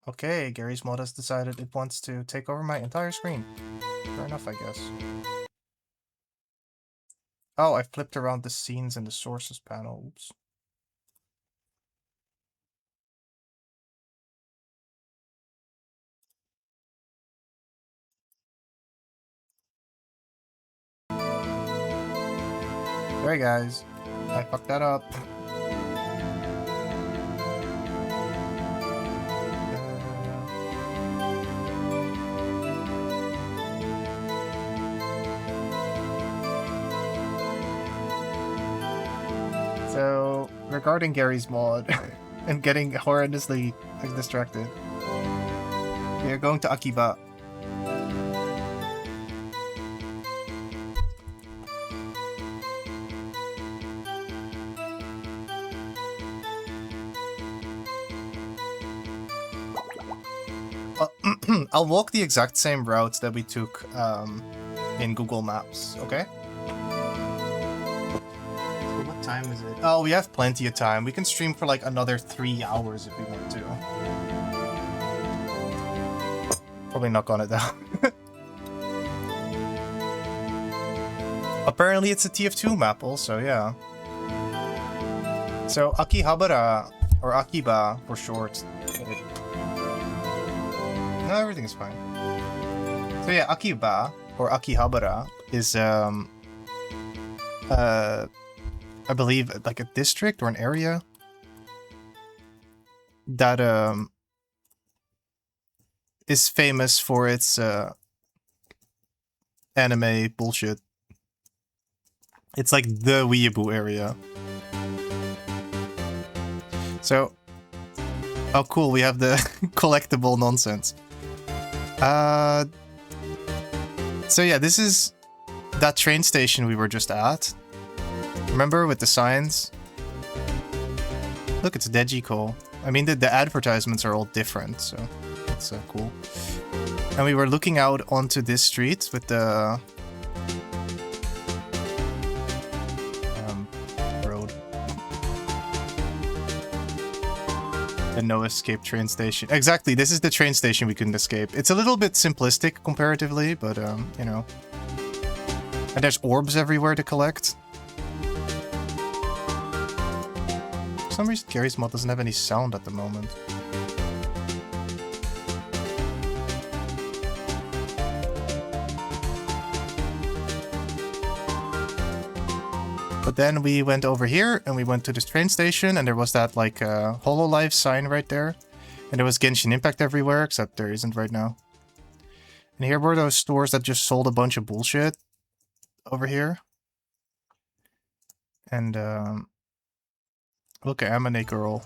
Okay, Gary's Mod has decided it wants to take over my entire screen. Fair enough, I guess. Oh, I flipped around the scenes in the sources panel. Oops. Sorry guys, I fucked that up. So, regarding Gary's Mod and getting horrendously distracted, we are going to Akiba. I'll walk the exact same routes that we took in Google Maps, okay? So what time is it? Oh, we have plenty of time. We can stream for like another 3 hours if we want to. Probably not gonna though. Apparently it's a TF2 map also, yeah. So Akihabara, or Akiba for short. No, everything is fine. So yeah, Akiba, or Akihabara, is I believe like a district or an area that is famous for its anime bullshit. It's like the weeaboo area. So, oh cool, we have the collectible nonsense. So yeah, this is that train station we were just at. Remember with the signs? Look, it's Dejiko. I mean, the advertisements are all different, so that's cool. And we were looking out onto this street with the road. The no escape train station. Exactly, this is the train station we couldn't escape. It's a little bit simplistic comparatively, but you know. And there's orbs everywhere to collect. For some reason, Gary's Mod doesn't have any sound at the moment. But then we went over here, and we went to this train station, and there was that, like, HoloLive sign right there. And there was Genshin Impact everywhere, except there isn't right now. And here were those stores that just sold a bunch of bullshit. Over here. And, look at Amane Girl.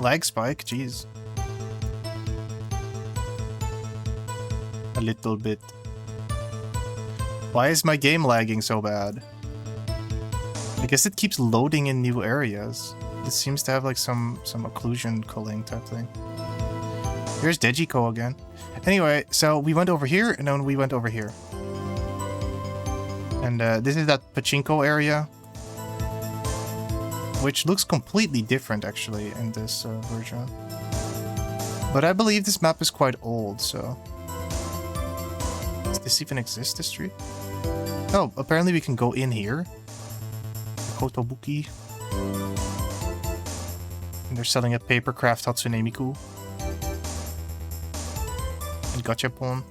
Lag spike, jeez. A little bit. Why is my game lagging so bad? I guess it keeps loading in new areas. It seems to have like some occlusion culling type thing. Here's Dejiko again. Anyway, so we went over here and then we went over here. And this is that pachinko area. Which looks completely different actually in this version. But I believe this map is quite old, so... Does this even exist, this street? Oh, apparently we can go in here. Kotobuki. And they're selling a papercraft Hatsune Miku. And Gachapon.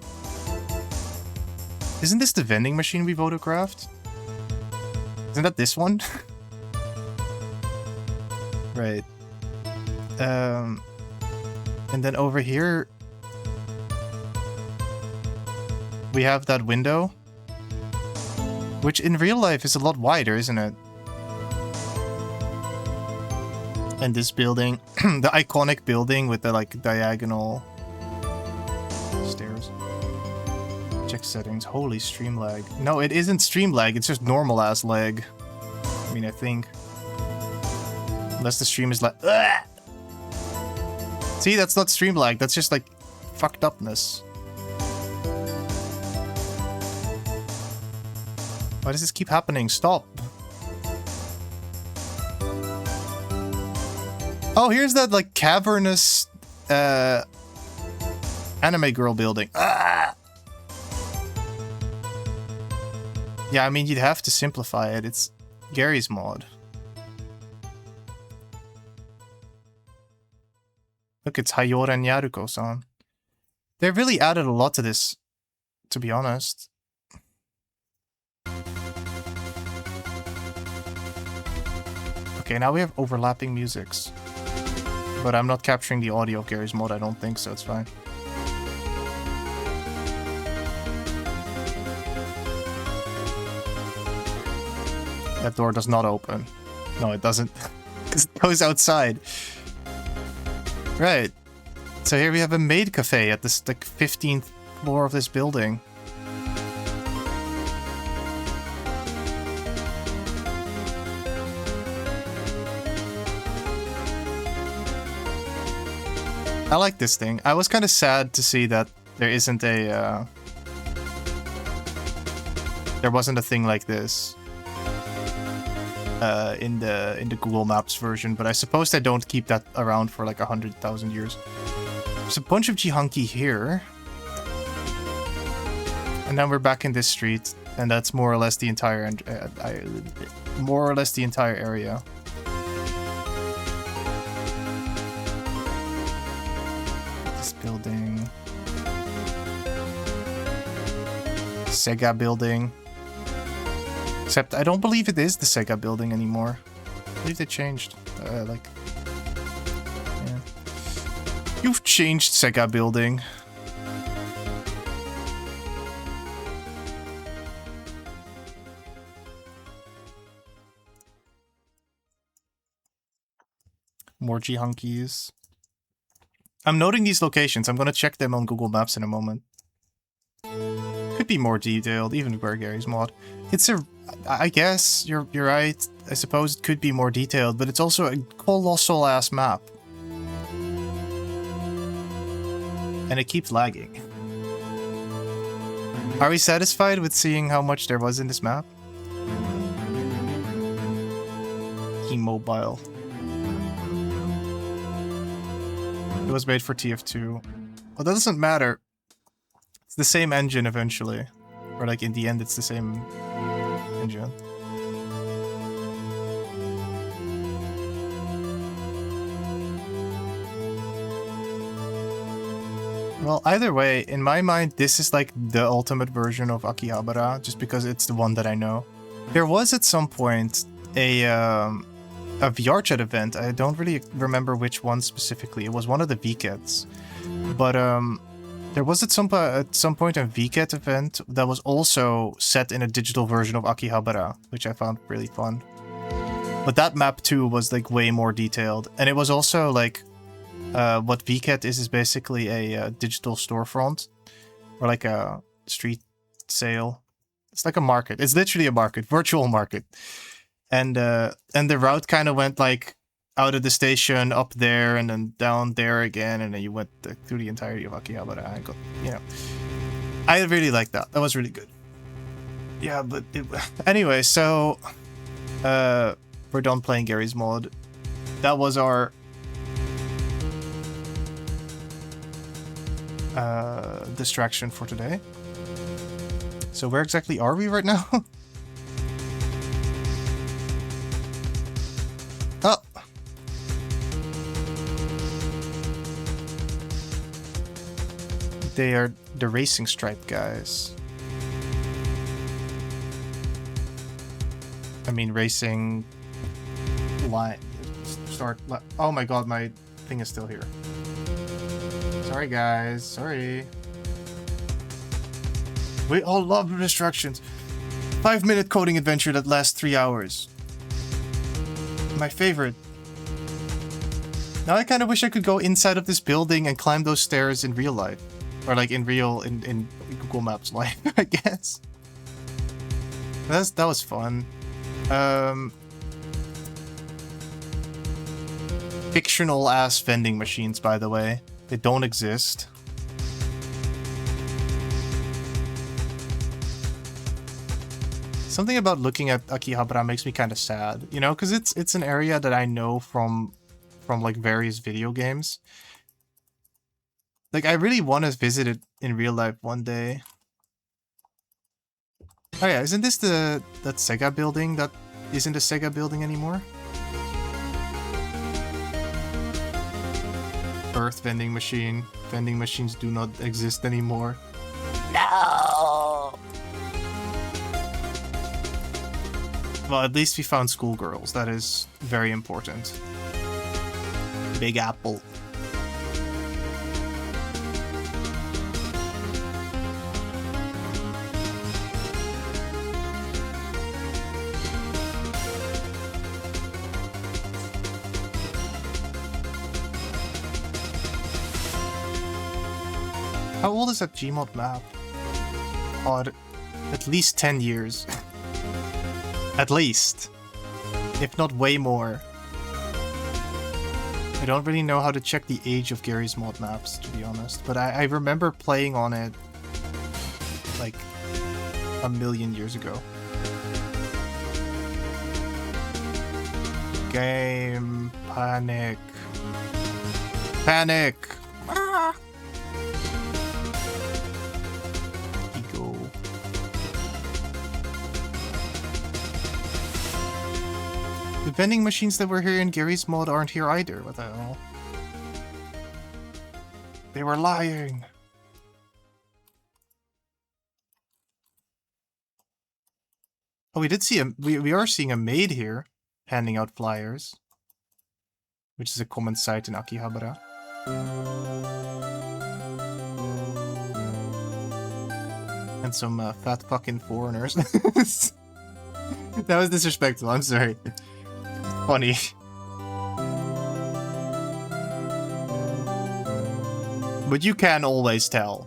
Isn't this the vending machine we photographed? Isn't that this one? Right. And then over here... we have that window. Which in real life is a lot wider, isn't it? And this building, the iconic building with the like diagonal stairs. Check settings. Holy stream lag. No, it isn't stream lag, it's just normal ass lag. I mean, I think. Unless the stream is like... Ugh! See, that's not stream lag, that's just like fucked upness. Why does this keep happening? Stop. Oh, here's that like cavernous anime girl building. Ah! Yeah, I mean, you'd have to simplify it. It's Gary's mod. Look, it's Hayora and Yaruko-san. They really added a lot to this, to be honest. Okay, now we have overlapping musics. But I'm not capturing the audio of Gary's mod, I don't think, so it's fine. That door does not open. No, it doesn't. Because it goes outside. Right. So here we have a maid cafe at this, like, 15th floor of this building. I like this thing. I was kind of sad to see that there isn't a, there wasn't a thing like this in the Google Maps version, but I suppose they don't keep that around for like 100,000 years. There's a bunch of Jihanki here, and then we're back in this street, and that's more or less the entire area. This building, Sega building. Except I don't believe it is the Sega building anymore. I believe they changed. Yeah. You've changed, Sega building. More Jihankis. I'm noting these locations. I'm gonna check them on Google Maps in a moment. Could be more detailed, even for Gary's mod. It's a... I guess you're right. I suppose it could be more detailed, but it's also a colossal ass map. And it keeps lagging. Are we satisfied with seeing how much there was in this map? T-Mobile. It was made for TF2. Well, that doesn't matter. It's the same engine eventually. Or like in the end it's the same engine. Well, either way, in my mind, this is like the ultimate version of Akihabara, just because it's the one that I know. There was at some point a VR chat event. I don't really remember which one specifically. It was one of the VCATs. But there was at some point a VCAT event that was also set in a digital version of Akihabara, which I found really fun. But that map too was like way more detailed. And it was also like what VCAT is basically a digital storefront or like a street sale. It's like a market. It's literally a market, virtual market. And the route kind of went like out of the station, up there, and then down there again, and then you went through the entirety of Akihabara. And you know, I really liked that. That was really good. Yeah, but anyway, so we're done playing Gary's mod. That was our distraction for today. So where exactly are we right now? Oh. They are the Racing Stripe guys. I mean, racing line. Start. Oh my god, my thing is still here. Sorry, guys. Sorry. We all love the distractions. 5-minute coding adventure that lasts 3 hours. My favorite. Now I kind of wish I could go inside of this building and climb those stairs in real life. Or like in Google Maps life, I guess. That was fun. Fictional ass vending machines, by the way. They don't exist. Something about looking at Akihabara makes me kind of sad, you know, because it's an area that I know from from like various video games. Like, I really want to visit it in real life one day. Oh yeah, isn't this that Sega building that isn't a Sega building anymore? Earth vending machine. Vending machines do not exist anymore. No! Well, at least we found schoolgirls. That is very important. Big Apple. How old is that Gmod map? Odd. At least 10 years. At least. If not way more. I don't really know how to check the age of Garry's Mod maps, to be honest. But I remember playing on it like a million years ago. Game panic. Panic! Ah! Ego. The vending machines that were here in Garry's Mod aren't here either. What the hell? They were lying. Oh, we did see we are seeing a maid here handing out flyers, which is a common sight in Akihabara. And some fat fucking foreigners. That was disrespectful, I'm sorry. Funny. But you can always tell.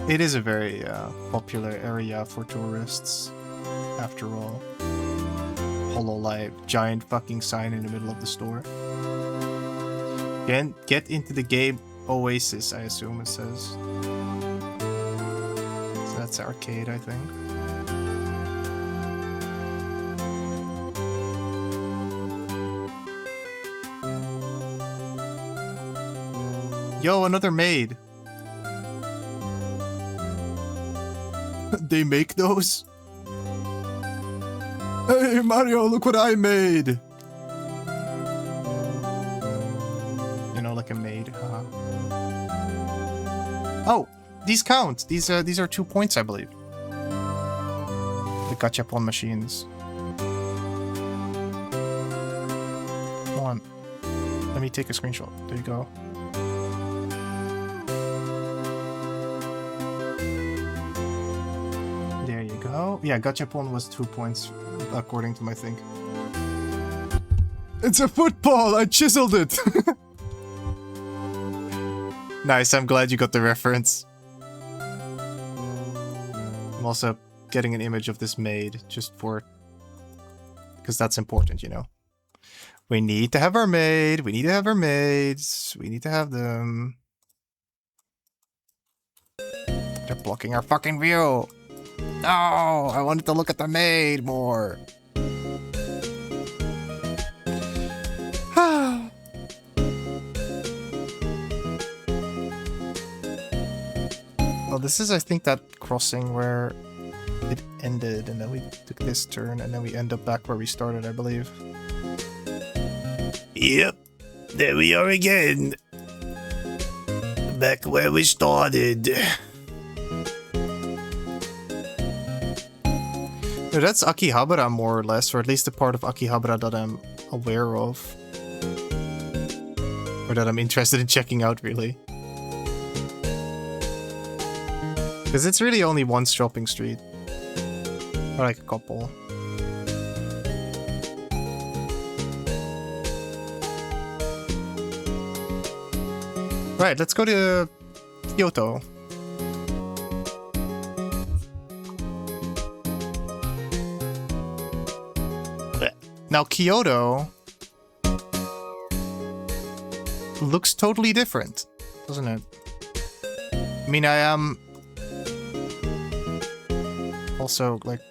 It is a very popular area for tourists, after all. Hololive, giant fucking sign in the middle of the store. Get into the game Oasis, I assume it says. So that's arcade, I think. Yo, another maid. They make those? Hey Mario, look what I made! You know, like a maid, huh? Oh, these count. These are 2 points, I believe. The gachapon machines. Come on. Let me take a screenshot. There you go. There you go. Yeah, gachapon was 2 points, according to my thing. It's a football! I chiseled it! Nice, I'm glad you got the reference. I'm also getting an image of this maid, just for... because that's important, you know. We need to have our maid, we need to have our maids, we need to have them. They're blocking our fucking view! No! I wanted to look at the maid more! Well, this is, I think, that crossing where it ended, and then we took this turn, and then we end up back where we started, I believe. Yep, there we are again. Back where we started. No, that's Akihabara, more or less, or at least the part of Akihabara that I'm aware of. Or that I'm interested in checking out, really. Because it's really only one shopping street. Or like a couple. Right, let's go to Kyoto. Now Kyoto looks totally different, doesn't it? I mean, I am Also, like,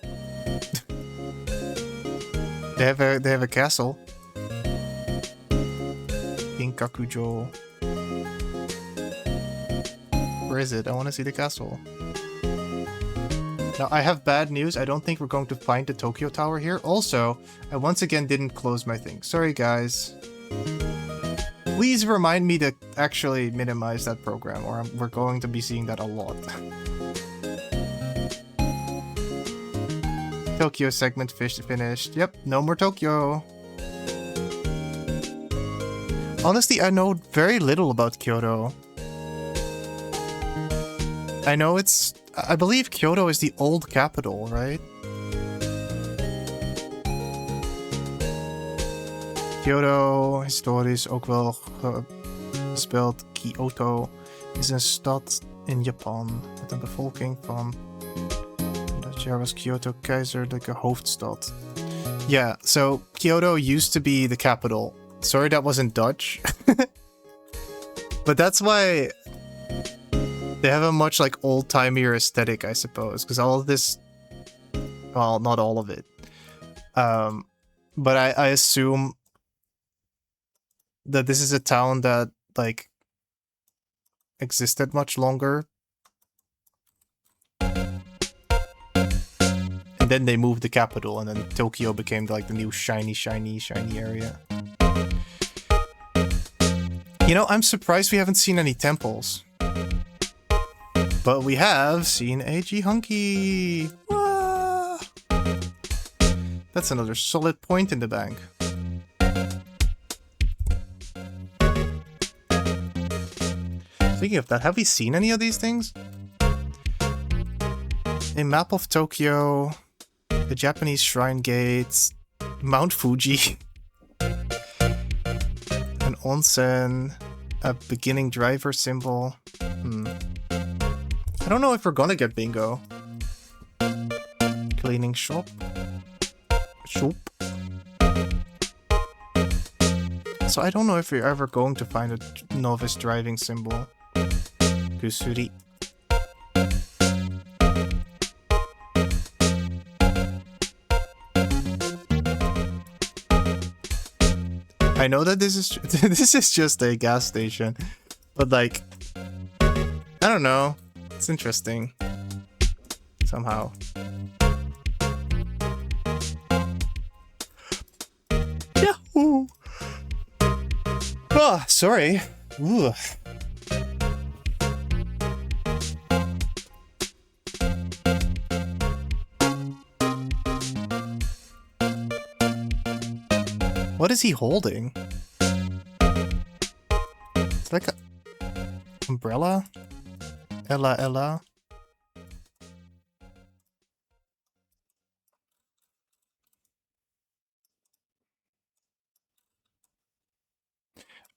they have a castle. Ginkakujo. Where is it? I want to see the castle. Now, I have bad news. I don't think we're going to find the Tokyo Tower here. Also, I once again didn't close my thing. Sorry, guys. Please remind me to actually minimize that program, or we're going to be seeing that a lot. Tokyo segment finished. Yep, no more Tokyo. Honestly, I know very little about Kyoto. I know I believe Kyoto is the old capital, right? Kyoto, historisch ook wel gespeeld. Kyoto is een stad in Japan met een bevolking van... Dat jaar was Kyoto keizerlijke hoofdstad. Yeah, so Kyoto used to be the capital. Sorry that wasn't Dutch. But that's why they have a much like old-timey aesthetic, I suppose. Because all of this... Well, not all of it. But I assume that this is a town that, like, existed much longer. And then they moved the capital, and then Tokyo became, like, the new shiny area. You know, I'm surprised we haven't seen any temples. But we have seen a Jihunki! Ah! That's another solid point in the bank. Speaking of that, have we seen any of these things? A map of Tokyo, the Japanese shrine gates, Mount Fuji, an onsen, a beginning driver symbol. I don't know if we're gonna get bingo. Cleaning shop. So I don't know if we're ever going to find a novice driving symbol. Kusuri. I know that this is just a gas station, but like, I don't know. It's interesting. Somehow. Yahoo! Oh, sorry. Ooh. What is he holding? It's like a umbrella? Ella.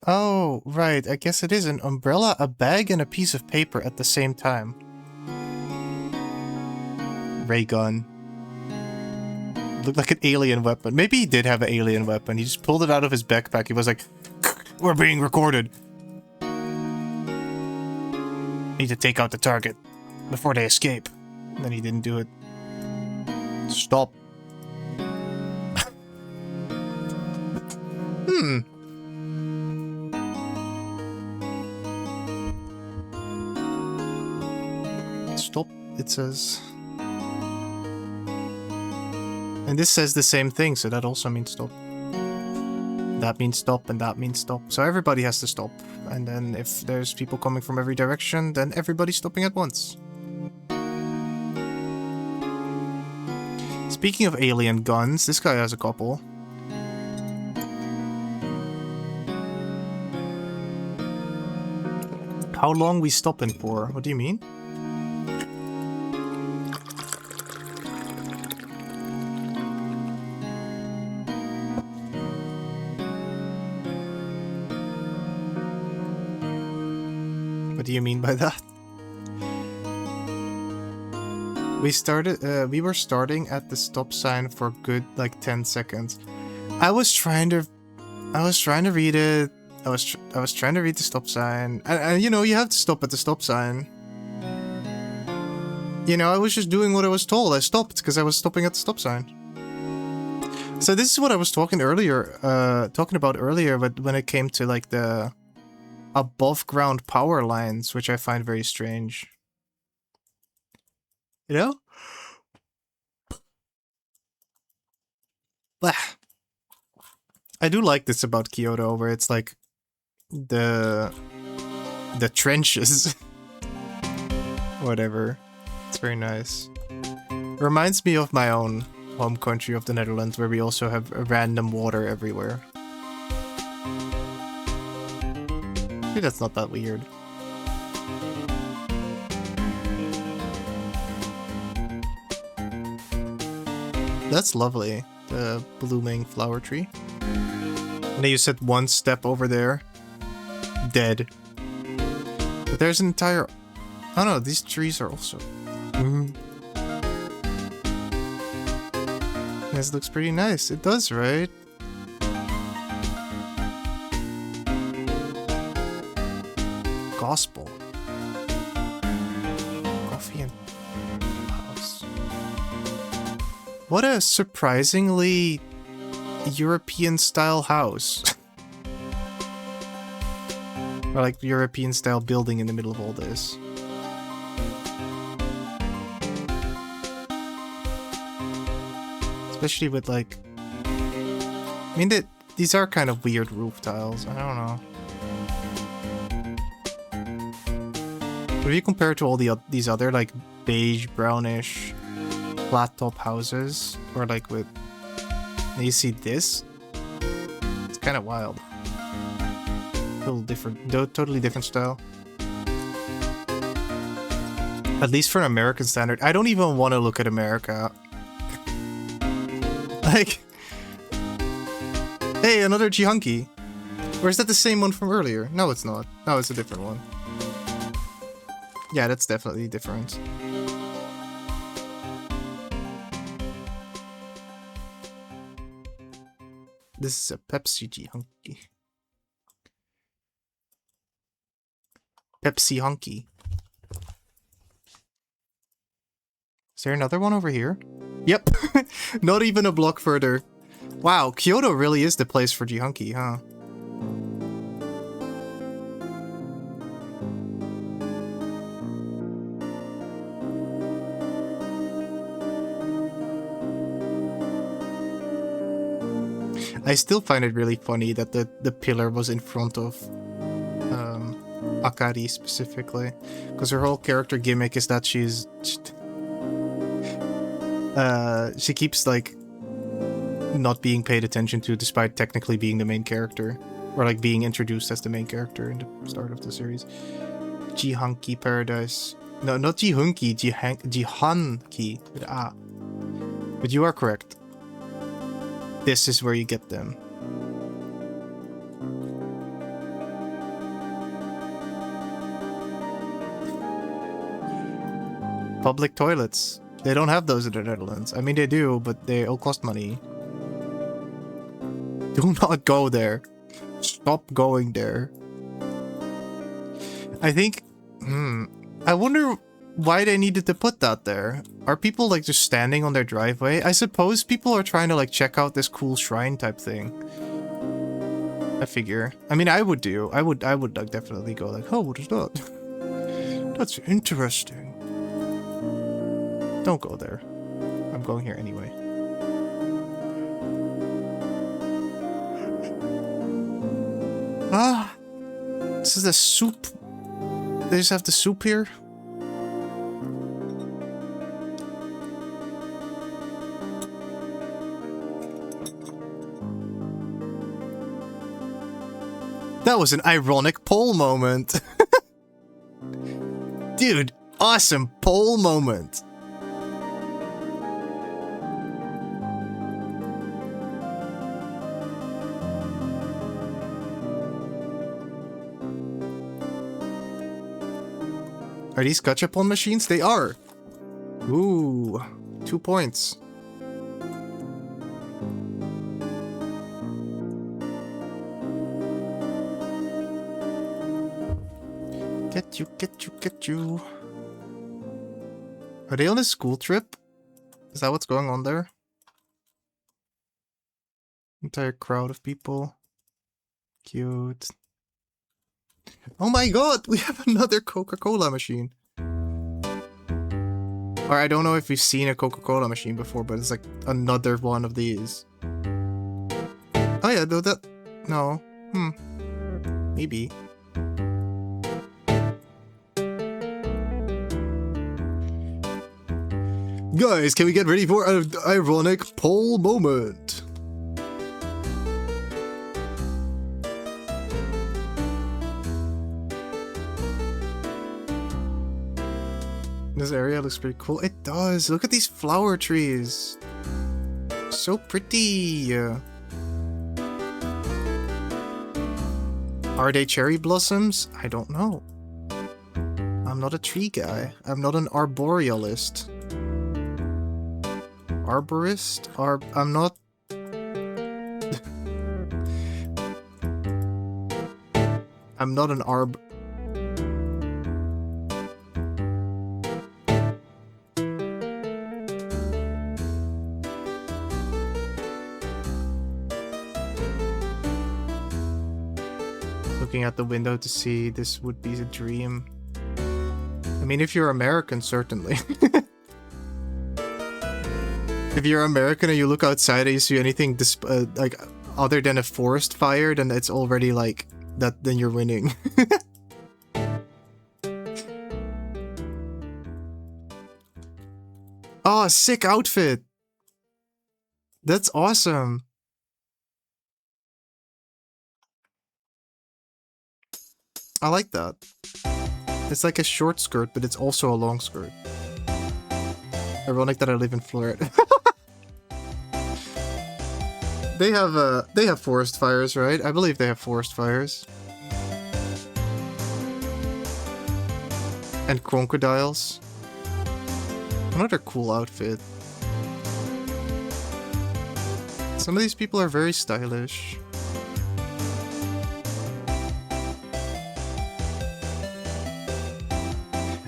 Oh, right. I guess it is an umbrella, a bag, and a piece of paper at the same time. Ray gun. Looked like an alien weapon. Maybe he did have an alien weapon. He just pulled it out of his backpack. He was like, we're being recorded. Need to take out the target before they escape. And then he didn't do it. Stop. Stop, it says. And this says the same thing, so that also means stop. That means stop, and that means stop. So everybody has to stop. And then if there's people coming from every direction, then everybody's stopping at once. Speaking of alien guns, this guy has a couple. How long we stopping for? What do you mean? What do you mean by that? We were starting at the stop sign for good like 10 seconds. I was trying to read it. I was trying to read the stop sign. And you know, you have to stop at the stop sign. You know, I was just doing what I was told. I stopped because I was stopping at the stop sign. So this is what I was talking about earlier, but when it came to like the above ground power lines, which I find very strange. You know? Blah. I do like this about Kyoto, where it's like the trenches. Whatever. It's very nice. Reminds me of my own home country of the Netherlands, where we also have random water everywhere. Maybe that's not that weird. That's lovely. The blooming flower tree. And then you said one step over there. Dead. But there's an entire... Oh no, these trees are also... This looks pretty nice. It does, right? Gospel. Coffee and house. What a surprisingly European-style house. Or like European-style building in the middle of all this. Especially with like... I mean, these are kind of weird roof tiles. I don't know. But if you compare it to all these other like beige, brownish, flat top houses, or like with... And you see this? It's kind of wild. Totally different style. At least for an American standard. I don't even want to look at America. Like... Hey, another Jihunki. Or is that the same one from earlier? No, it's not. No, it's a different one. Yeah, that's definitely different. This is a Pepsi Jihunki. Pepsi Hunky. Is there another one over here? Yep. Not even a block further. Wow, Kyoto really is the place for Jihunki, huh? I still find it really funny that the pillar was in front of Akari specifically, because her whole character gimmick is that she keeps like not being paid attention to despite technically being the main character, or like being introduced as the main character in the start of the series. Jihunki Paradise. No, not Jihunki, Jihunki with A. But you are correct. This is where you get them. Public toilets. They don't have those in the Netherlands. I mean, they do, but they all cost money. Do not go there. Stop going there. I think... I wonder why they needed to put that there. Are people like just standing on their driveway? I suppose people are trying to like check out this cool shrine type thing. I figure. I mean, I would do. I would like definitely go like, oh, what is that? That's interesting. Don't go there. I'm going here anyway. Ah! This is the soup. They just have the soup here? That was an ironic pole moment. Dude, awesome pole moment. Are these gachapon machines? They are. Ooh, 2 points. Get you. Are they on a school trip? Is that what's going on there? Entire crowd of people. Cute. Oh my god, we have another Coca-Cola machine. Or I don't know if we've seen a Coca-Cola machine before, but it's like another one of these. Oh yeah, though that... No. Maybe. Guys, can we get ready for an ironic poll moment? This area looks pretty cool. It does. Look at these flower trees. So pretty. Are they cherry blossoms? I don't know. I'm not a tree guy. I'm not an arborealist. Arborist? I'm not... I'm not an Looking out the window to see this would be a dream. I mean, if you're American, certainly. If you're American and you look outside and you see anything like other than a forest fire, then it's already like that. Then you're winning. Oh, sick outfit! That's awesome. I like that. It's like a short skirt, but it's also a long skirt. Ironic that I live in Florida. They have forest fires, right? I believe they have forest fires. And crocodiles. Another cool outfit. Some of these people are very stylish.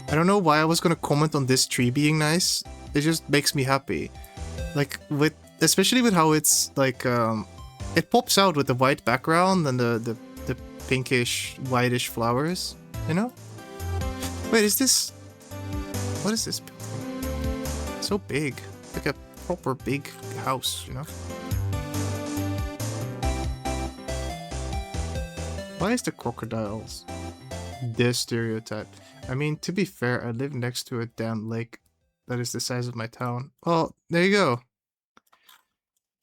I don't know why I was gonna comment on this tree being nice. It just makes me happy. Like, especially with how it's, like, it pops out with the white background and the pinkish, whitish flowers, you know? Wait, is this... What is this building? So big. Like a proper big house, you know? Why is the crocodiles this stereotype? I mean, to be fair, I live next to a damn lake that is the size of my town. Well, there you go.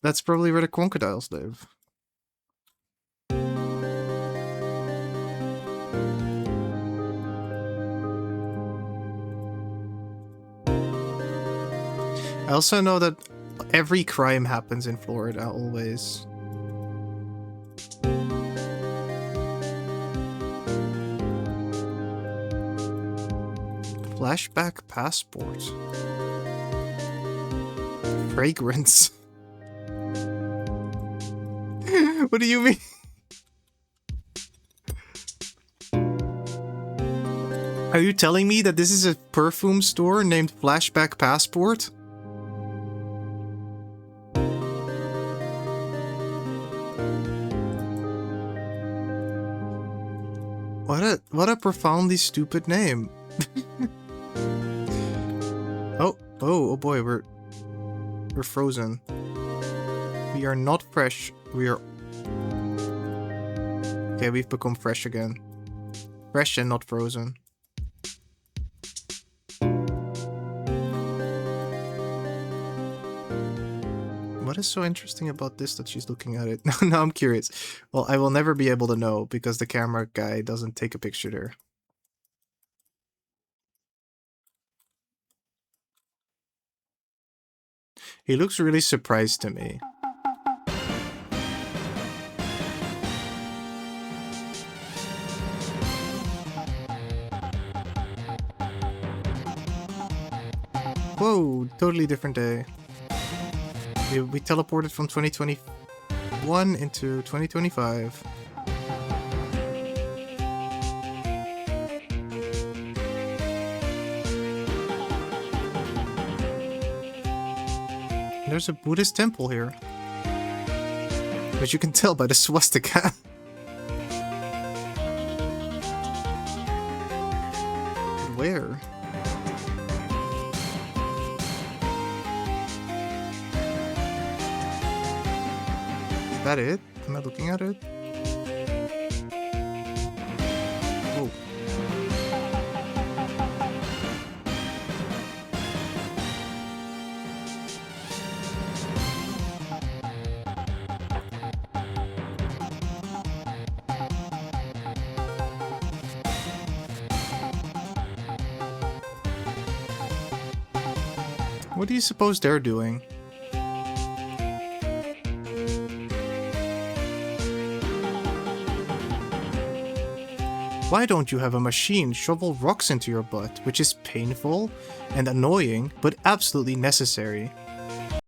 That's probably where the crocodiles live. I also know that every crime happens in Florida, always. Flashback passport. Fragrance. What do you mean? Are you telling me that this is a perfume store named Flashback Passport? What a profoundly stupid name. Oh boy, we're frozen. We are not fresh. We are... Okay, we've become fresh again. Fresh and not frozen. What is so interesting about this that she's looking at it? Now I'm curious. Well, I will never be able to know because the camera guy doesn't take a picture there. He looks really surprised to me. Whoa, totally different day. We teleported from 2021 into 2025. There's a Buddhist temple here. As you can tell by the swastika. Where? Is that it? Am I looking at it? Oh. What do you suppose they're doing? Why don't you have a machine shovel rocks into your butt, which is painful and annoying, but absolutely necessary?